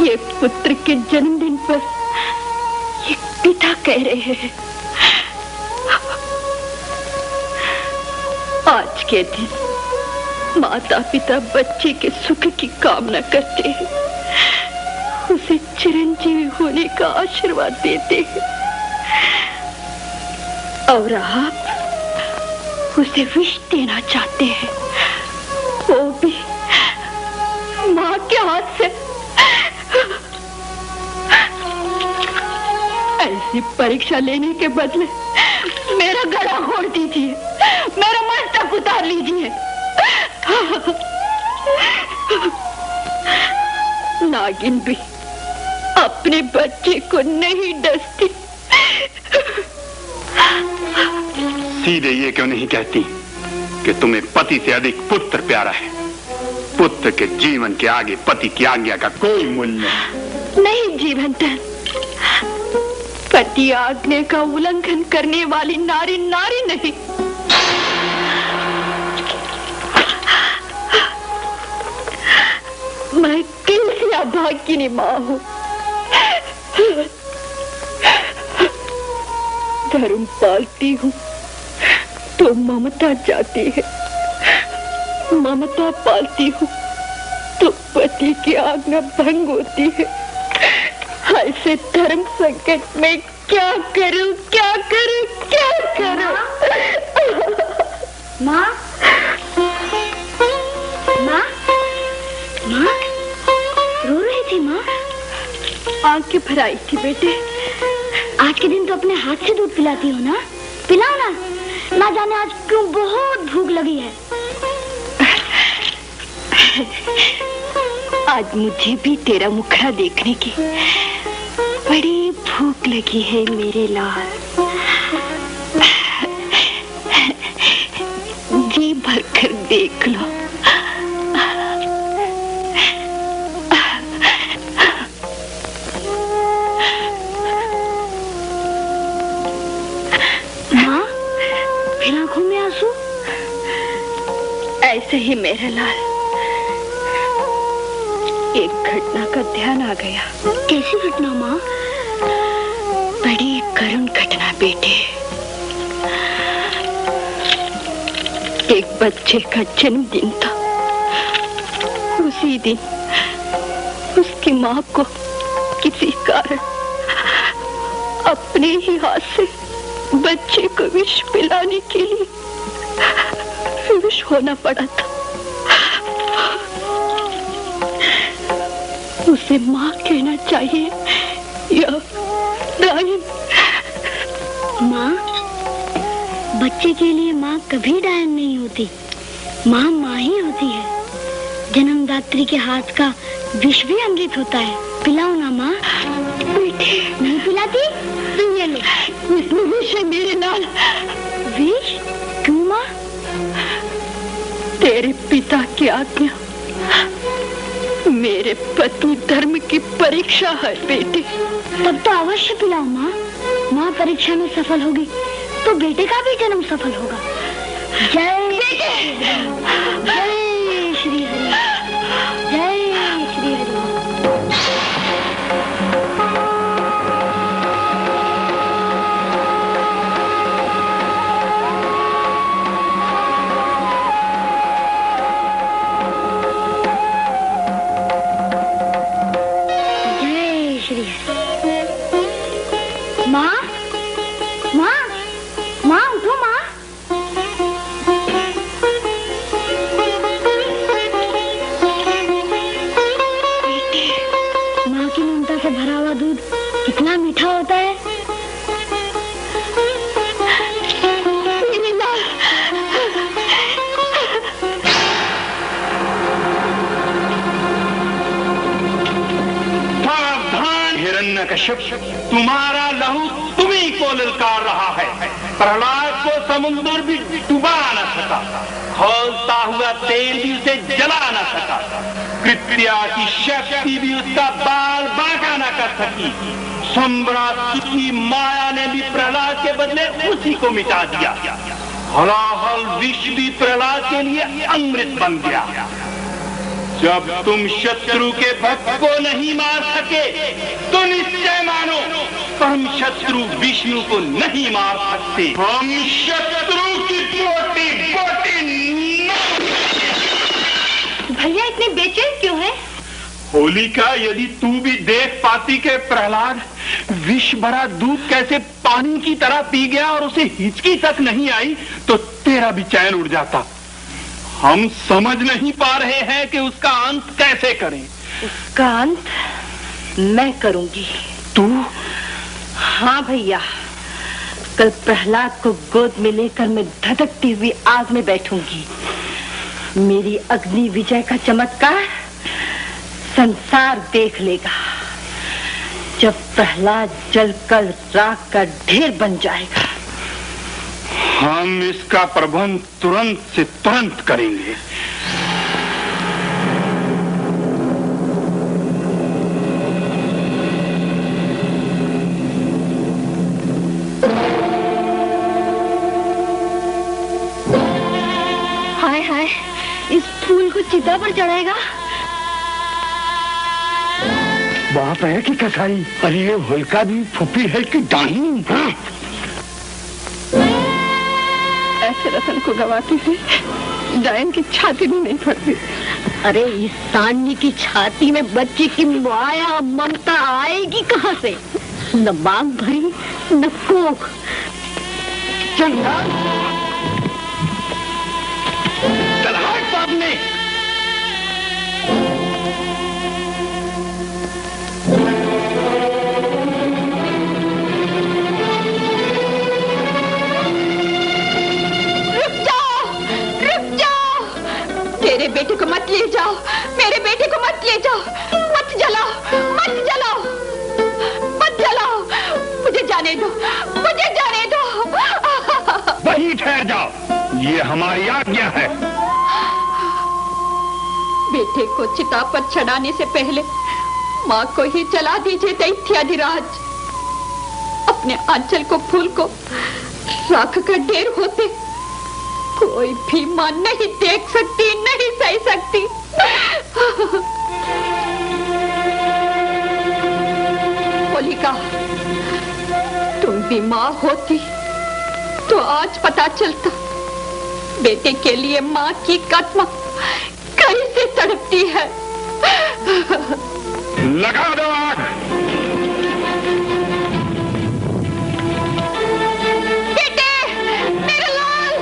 Speaker 4: ये पुत्र के जन्मदिन पर ये पिता कह रहे हैं, आज के दिन माता पिता बच्चे के सुख की कामना करते हैं, उसे चिरंजीवी होने का आशीर्वाद देते हैं, और आप उसे विष देना चाहते हैं, वो भी माँ के हाथ से। ऐसी परीक्षा लेने के बदले मेरा गला खोल दीजिए, मेरा मस्तक उतार लीजिए। नागिन भी अपने बच्चे को नहीं डसती।
Speaker 2: सीधे ये क्यों नहीं कहती कि तुम्हें पति से अधिक पुत्र प्यारा है? पुत्र के जीवन के आगे पति की आज्ञा का कोई मूल्य
Speaker 4: नहीं। जीवनधन, पति आज्ञा का उल्लंघन करने वाली नारी नारी नहीं। मैं किसी अभागिनी माँ हूँ। धर्म पालती हूँ तो ममता जाती है, ममता पालती हूँ तो पति की आज्ञा भंग होती है। ऐसे धर्म संकट में क्या करूं, क्या करूं, क्या करूं?
Speaker 10: माँ, माँ, माँ, रो रही थी माँ?
Speaker 4: आंखें भर आई थी बेटे।
Speaker 10: आज के दिन तो अपने हाथ से दूध पिलाती हो ना? पिलाओ ना। ना जाने आज क्यों बहुत भूख लगी है।
Speaker 4: आज मुझे भी तेरा मुखड़ा देखने की बड़ी भूख लगी है मेरे लाल। जी भरकर
Speaker 10: फिर आंखों में आंसू?
Speaker 4: ऐसे ही मेरे लाल, एक घटना का ध्यान आ गया।
Speaker 10: कैसी घटना माँ?
Speaker 4: बड़ी करुण घटना बेटे। एक बच्चे का जन्मदिन था। उसी दिन उसकी माँ को किसी कारण अपने ही हाथ से बच्चे को विष पिलाने के लिए विवश होना पड़ा था। उसे माँ कहना चाहिए या डायन?
Speaker 10: माँ, बच्चे के लिए माँ कभी डायन नहीं होती। माँ माँ ही होती है। जन्मदात्री के हाथ का विष भी अमृत होता है। पिलाओ ना माँ।
Speaker 4: बेटे,
Speaker 10: नहीं पिलाती? तुम ये लो।
Speaker 4: इसमें विष है मेरे लाल।
Speaker 10: विष? क्यों माँ?
Speaker 4: तेरे पिता की आज्ञा मेरे पति धर्म की परीक्षा है बेटे।
Speaker 10: तब तो अवश्य पिलाओ माँ। माँ परीक्षा में सफल होगी तो बेटे का भी जन्म सफल होगा। जय जय श्री हरि, जय श्री हरि। माँ, माँ, माँ उठो माँ। माँ की ममता से भरा हुआ दूध कितना मीठा होता है।
Speaker 11: हिरण्यकश्यप, तुम्हारा लहू तुम्ही को ललकार रहा है। प्रहलाद को समुद्र भी डुबा न सका, खौलता हुआ तेल भी उसे जला न सका, कृत्या की शक्ति भी उसका बाल बांका न कर सकी, सम्राट की माया ने भी प्रहलाद के बदले उसी को मिटा दिया। हलाहल विष भी प्रहलाद के लिए अमृत बन गया। जब तुम शत्रु के भक्त को नहीं मार सके तो निश्चय मानो हम शत्रु विष्णु को नहीं मार सकते। हम शत्रु की बोटी बोटी।
Speaker 10: भैया इतने बेचैन क्यों है?
Speaker 11: होलिका, यदि तू भी देख पाती के प्रहलाद विष भरा दूध कैसे पानी की तरह पी गया और उसे हिचकी तक नहीं आई तो तेरा भी चैन उड़ जाता। हम समझ नहीं पा रहे हैं कि उसका अंत कैसे करें।
Speaker 5: उसका अंत मैं करूंगी।
Speaker 11: तू?
Speaker 5: हाँ भैया, कल प्रहलाद को गोद में लेकर मैं धधकती हुई आग में बैठूंगी। मेरी अग्नि विजय का चमत्कार संसार देख लेगा। जब प्रहलाद जलकर राख का ढेर बन जाएगा,
Speaker 11: हम इसका प्रबंध तुरंत से तुरंत करेंगे।
Speaker 10: हाय हाय, इस फूल को चिता पर चढ़ाएगा।
Speaker 12: बाप है कि कसाई? अरे ये होलिका भी फूफी है कि डाही?
Speaker 4: ऐसे रतन को गवाती थी, डायन की छाती भी नहीं फटती।
Speaker 10: अरे इस सांडनी की छाती में बच्चे की माया ममता आएगी कहाँ से? न बाग भरी न कोख।
Speaker 12: चंदा चलाक बाप ने।
Speaker 4: मेरे बेटे को मत ले जाओ, मेरे बेटे को मत ले जाओ, मत जलाओ, मत जलाओ, मत जलाओ, मुझे जाने दो, मुझे जाने दो।
Speaker 11: वहीं ठहर जाओ, ये हमारी आज्ञा है।
Speaker 4: बेटे को चिता पर चढ़ाने से पहले माँ को ही जला दीजिए दैत्याधिराज। अपने आंचल को फूल को राख का ढेर होते कोई भी मां नहीं देख सकती, नहीं सह सकती। होलिका, तुम भी मां होती तो आज पता चलता बेटे के लिए मां की कत्मा कैसे तड़पती है।
Speaker 2: लगा दो आग।
Speaker 4: बेटे, मेरा लाल।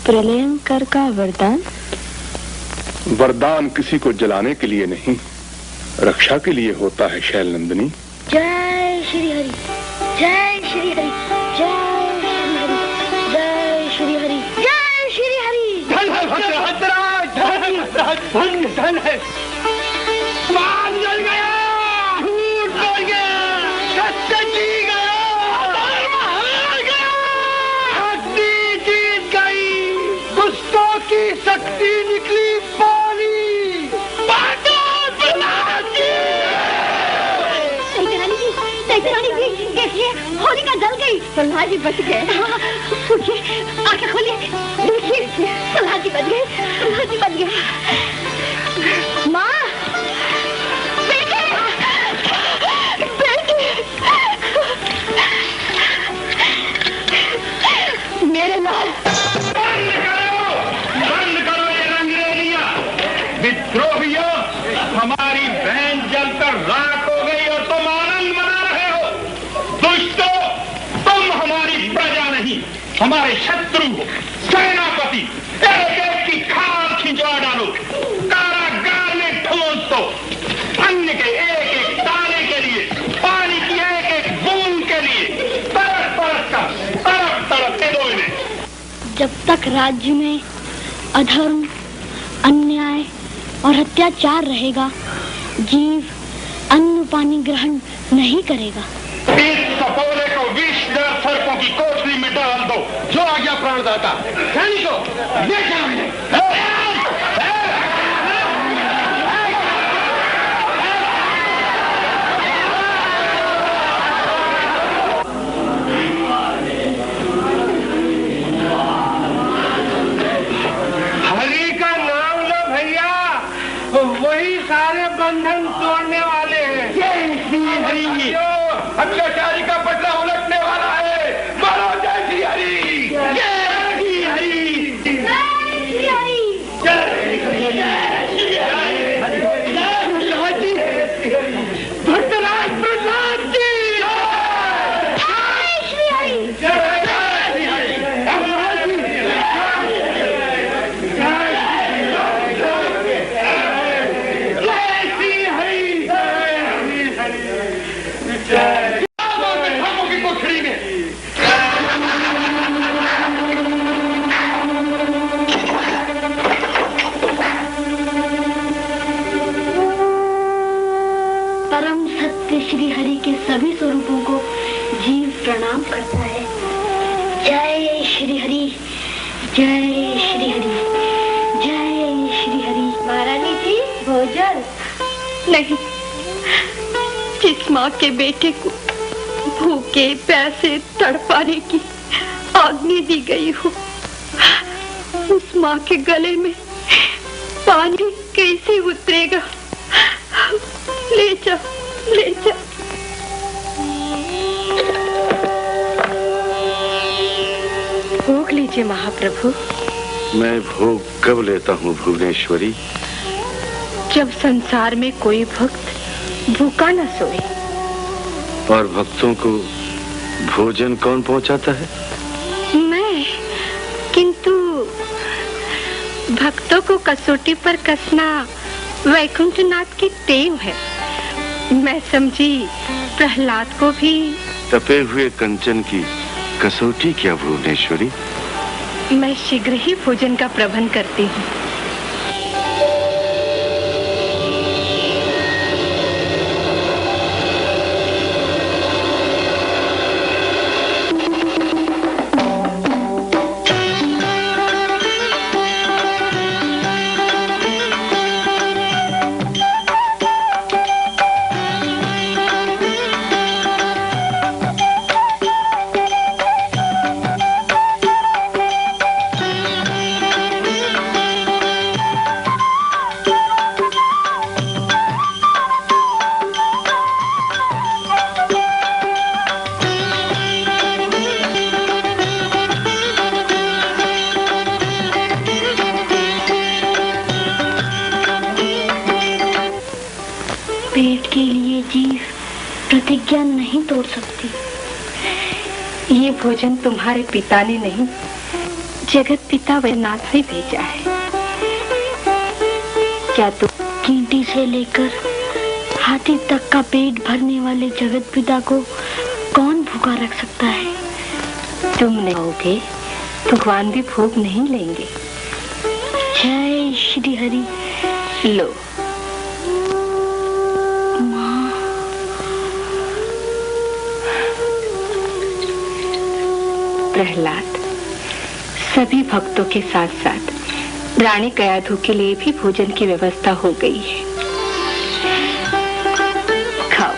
Speaker 13: प्रलयंकर का वरदान?
Speaker 2: वरदान किसी को जलाने के लिए नहीं, रक्षा के लिए होता है शैल नंदिनी।
Speaker 10: जय श्री हरि, जय श्री हरि, जय श्री हरि, जय श्री हरि, जय श्री हरि।
Speaker 6: धन है भद्रराज, धन धन है। मान जल गया, झूठ बोल गया, सत्य जी गया, धर्म हार गया, शक्ति जीत गई, दुष्टों की शक्ति निकली पानी।
Speaker 10: देखिए, होलिका जल गई। सल्हा जी बच गए। उठिए, आंखें खोलिए, देखिए, सल्हा जी बच गए, सल्हा जी बच गए। माँ, बेटे, बेटे, मेरे लाल।
Speaker 11: बंद करो ये रंगरेलियां। विद्रोहियों, हमारी बहन जलकर राख हो गई और तुम आनंद मना रहे हो। दुष्टों, तुम हमारी प्रजा नहीं, हमारे शत्रु हो। सेनापति, एक एक की खाल खिंचवा डालो, कारागार में ठूंस दो। अन्न के एक एक दाने के लिए, पानी की एक एक बूंद के लिए तरस तरस कर तड़प तड़प दे दो इन्हें।
Speaker 10: जब तक राज्य में अधर्म, अन्याय और अत्याचार रहेगा, जीव अन्न पानी ग्रहण नहीं करेगा।
Speaker 11: इस सपोरे को विषधर सर्पों की कोठरी में डाल दो। जो आज्ञा प्राणदाता। सैनिकों, ले जाओ इन्हें।
Speaker 6: हरि का नाम लो भैया, वही सारे बंधन तोड़ने वाले हैं।
Speaker 11: जय श्री हरि। अत्याचारी का बदला उलटने वाला है। बोलो जय श्री हरि, जय श्री हरि,
Speaker 10: जय श्री हरि,
Speaker 11: जय श्री हरि,
Speaker 6: भक्तराज प्रसाद जी,
Speaker 10: जय श्री हरि,
Speaker 11: जय श्री हरि। की कोठरी में
Speaker 10: परम सत्य श्री हरि के सभी स्वरूपों को जीव प्रणाम करता है। जय श्री हरि, जय श्री हरि, जय श्री हरि। महारानी जी, भोजन
Speaker 4: नहीं, जिस माँ के बेटे को भूखे प्यासे तड़पाने की आज्ञा दी गई हो, उस माँ के गले में पानी कैसे उतरेगा? ले जाओ, ले जाओ। लीजिए महाप्रभु।
Speaker 12: मैं भोग कब लेता हूँ भुवनेश्वरी?
Speaker 4: जब संसार में कोई भक्त भूखा न सोए।
Speaker 12: और भक्तों को भोजन कौन पहुंचाता है?
Speaker 4: मैं। किंतु भक्तों को कसौटी पर कसना वैकुंठनाथ की टेव है। मैं समझी प्रहलाद को भी।
Speaker 12: तपे हुए कंचन की कसौटी क्या भुवनेश्वरी?
Speaker 4: मैं शीघ्र ही भोजन का प्रबंध करती हूँ।
Speaker 10: पेट के लिए जीव प्रतिज्ञा नहीं तोड़ सकती।
Speaker 4: ये भोजन तुम्हारे पिता ने नहीं, जगत पिता वैद्यनाथ ने भेजा है। क्या तुम
Speaker 10: कींटी से लेकर हाथी तक का पेट भरने वाले जगत पिता को कौन भूखा रख सकता है?
Speaker 4: तुम नहीं होगे, भगवान भी भूख नहीं लेंगे।
Speaker 10: जय श्री हरि।
Speaker 4: लो प्रहलाद, सभी भक्तों के साथ साथ रानी कयाधु के लिए भी भोजन की व्यवस्था हो गई है। खाओ।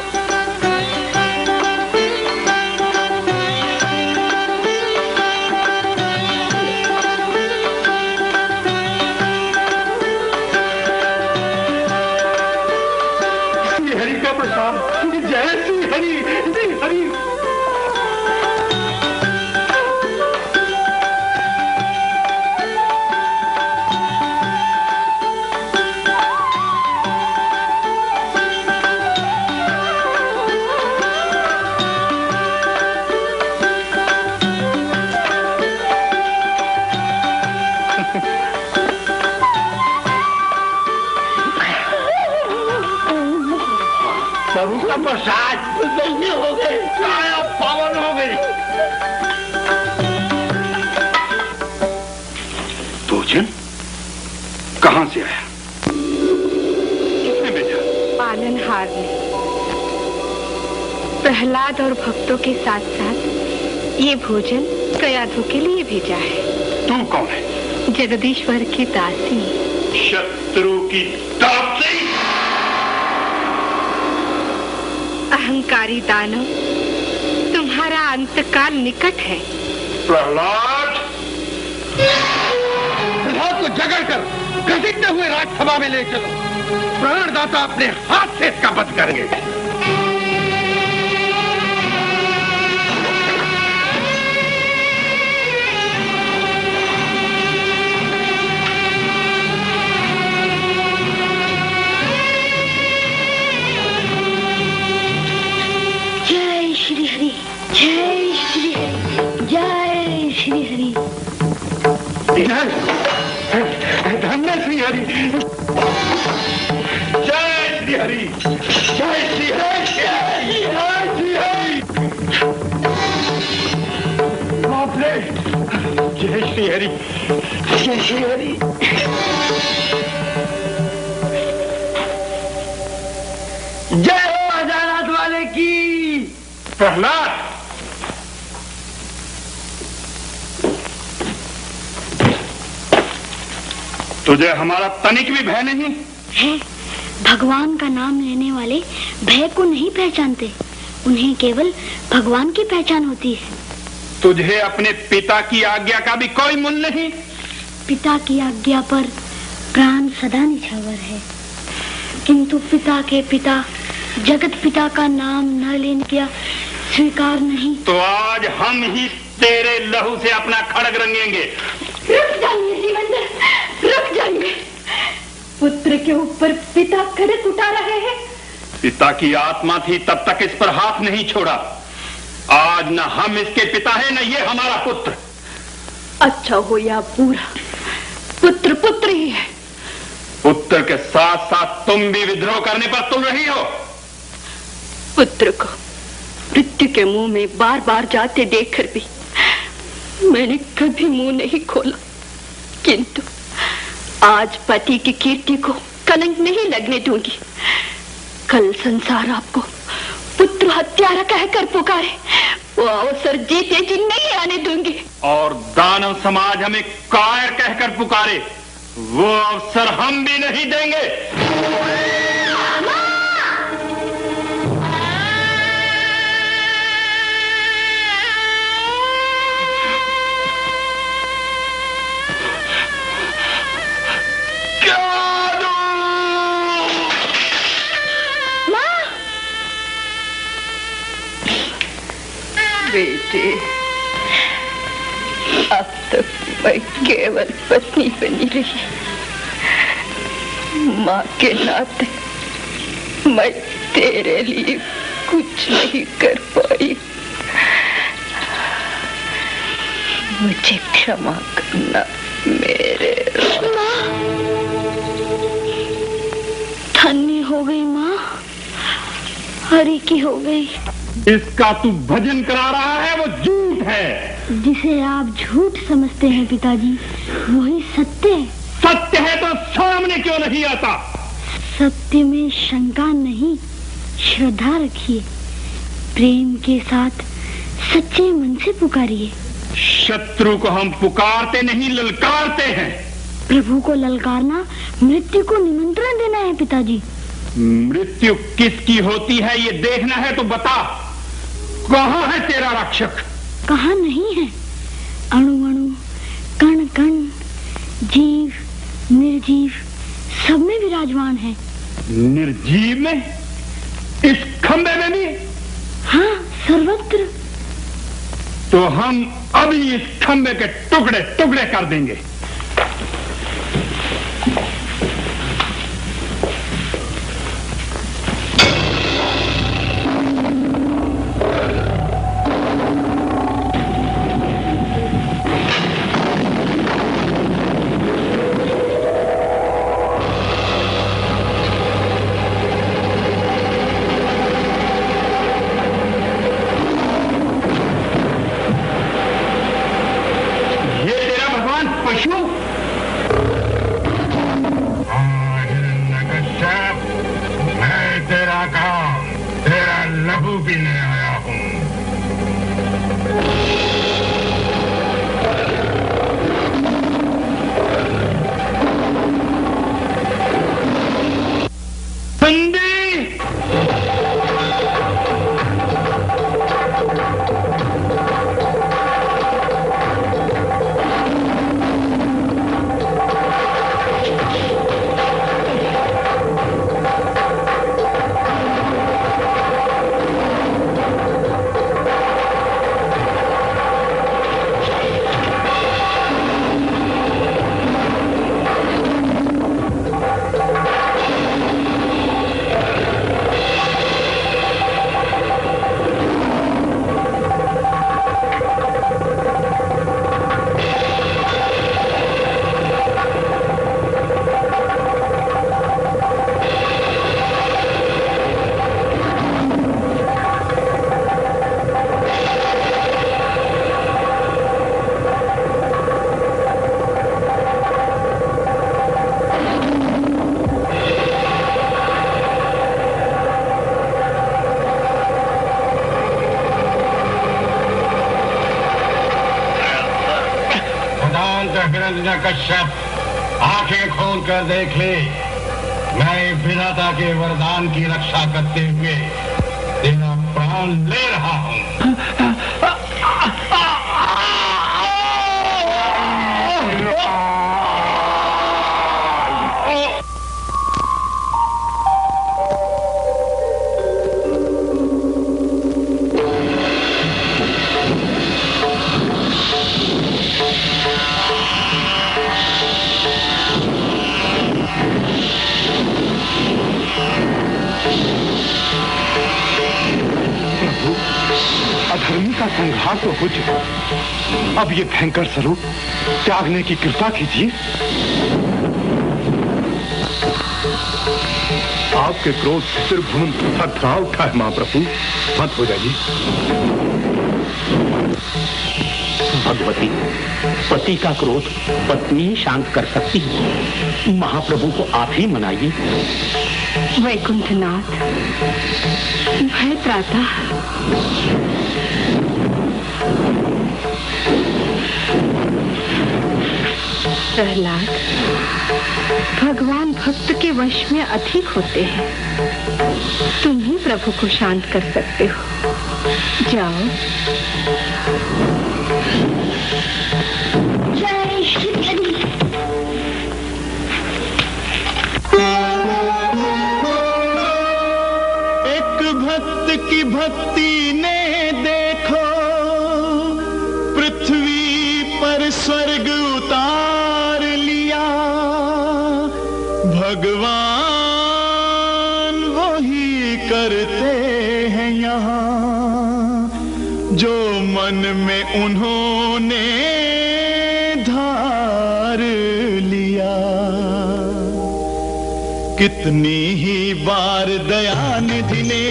Speaker 6: श्री हरि का प्रसाद। जय श्री हरि, श्री हरि।
Speaker 11: प्रभु का प्रसाद धन्य हो गए, काया पावन हो गई।
Speaker 2: भोजन कहाँ से आया? किसने भेजा?
Speaker 4: पालनहार ने। प्रहलाद और भक्तों के साथ साथ ये भोजन कयाधु के लिए भेजा है।
Speaker 2: तू कौन है?
Speaker 4: जगदीश्वर की दासी।
Speaker 2: शत्रु की दासी?
Speaker 4: अहंकारी दानव, तुम्हारा अंतकाल निकट है।
Speaker 2: प्रहलाद,
Speaker 12: प्रहलाद को जगड़ कर घसीटते हुए राजसभा में ले चलो। प्राणदाता अपने हाथ से इसका वध करेंगे।
Speaker 10: जय श्री हरि, जय श्री हरि, जय श्री हरि।
Speaker 2: धन्य श्री हरि, जय श्री हरि, जय श्री हरि, जय श्री हरि। बाप रे, जय श्री हरि, जय श्री हरि।
Speaker 9: जय हो आजाद वाले की।
Speaker 2: प्रहलाद, तुझे हमारा तनिक भी भय नहीं
Speaker 10: है? भगवान का नाम लेने वाले भय को नहीं पहचानते, उन्हें केवल भगवान की पहचान होती है।
Speaker 2: तुझे अपने पिता की आज्ञा का भी कोई मूल्य नहीं?
Speaker 10: पिता की आज्ञा पर प्राण सदा निछावर है, किंतु पिता के पिता जगत पिता का नाम न लेने का स्वीकार नहीं।
Speaker 11: तो आज हम ही तेरे लहू से अपना खड़ग रंगेंगे।
Speaker 5: रुक जाइए जीवंदर, रुक जाइए। पुत्र के ऊपर पिता खड़ग उठा रहे हैं।
Speaker 11: पिता की आत्मा थी तब तक इस पर हाथ नहीं छोड़ा। आज न हम इसके पिता हैं न ये हमारा पुत्र।
Speaker 5: अच्छा हो या बुरा, पुत्र पुत्र ही है।
Speaker 11: पुत्र के साथ साथ तुम भी विद्रोह करने पर तुल रही हो।
Speaker 5: पुत्र को मृत्यु के मुंह में बार बार जाते देखकर भी मैंने कभी मुंह नहीं खोला, किंतु आज पति की कीर्ति को कलंक नहीं लगने दूंगी। कल संसार आपको पुत्र हत्यारा कहकर पुकारे, वो अवसर जीते जी नहीं आने दूंगी।
Speaker 11: और दानव समाज हमें कायर कहकर पुकारे, वो अवसर हम भी नहीं देंगे।
Speaker 5: बेटे, अब तक मैं केवल पत्नी बनी रही। माँ के नाते मैं तेरे लिए कुछ नहीं कर पाई। मुझे क्षमा करना मेरे।
Speaker 10: धन्य हो गई माँ, हरि की हो गई।
Speaker 11: इसका तू भजन करा रहा है वो झूठ है।
Speaker 10: जिसे आप झूठ समझते हैं पिताजी, वही सत्य है।
Speaker 11: सत्य है तो सामने क्यों नहीं आता?
Speaker 10: सत्य में शंका नहीं, श्रद्धा रखिए। प्रेम के साथ सच्चे मन से पुकारिए।
Speaker 11: शत्रु को हम पुकारते नहीं, ललकारते हैं।
Speaker 10: प्रभु को ललकारना मृत्यु को निमंत्रण देना है पिताजी।
Speaker 11: मृत्यु किसकी होती है ये देखना है तो बता, कहाँ है तेरा रक्षक?
Speaker 10: कहाँ नहीं है, अणु अणु कण कण जीव निर्जीव सब में विराजमान है।
Speaker 11: निर्जीव में? इस खंबे में भी?
Speaker 10: हाँ, सर्वत्र।
Speaker 11: तो हम अभी इस खंबे के टुकड़े टुकड़े कर देंगे।
Speaker 12: कश्यप आंखें खोल कर देख ले, मैं विधाता के वरदान की रक्षा करते हुए तेरा प्राण ले रहा हूं।
Speaker 2: संहार तो हो चुका, अब ये भयंकर स्वरूप त्यागने की कृपा कीजिए। आपके क्रोध से सिर भूमि थरथरा उठा है महाप्रभु, मत हो जाइए।
Speaker 7: भगवती, पति का क्रोध पत्नी ही शांत कर सकती है। महाप्रभु को आप ही मनाइए।
Speaker 4: वैकुंठनाथ, भय त्राता। प्रहलाद, भगवान भक्त के वश में अधिक होते हैं। तुम ही प्रभु को शांत कर सकते हो। जाओ।
Speaker 10: जय श्री हरि।
Speaker 13: एक भक्त की भक्ति ने देखो, पृथ्वी पर स्वर्ग उतार लिया। भगवान वही करते हैं यहाँ, जो मन में उन्होंने धार लिया। कितनी ही बार दयानिधि ने,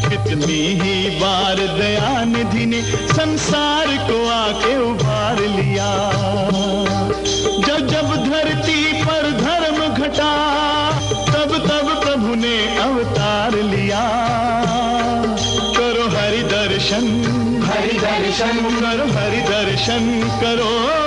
Speaker 13: कितनी ही बार दयानिधि ने संसार को आके उबार लिया। जब जब धरती पर धर्म घटा, तब तब प्रभु ने अवतार लिया। करो हरि दर्शन, हरि दर्शन करो, हरि दर्शन करो।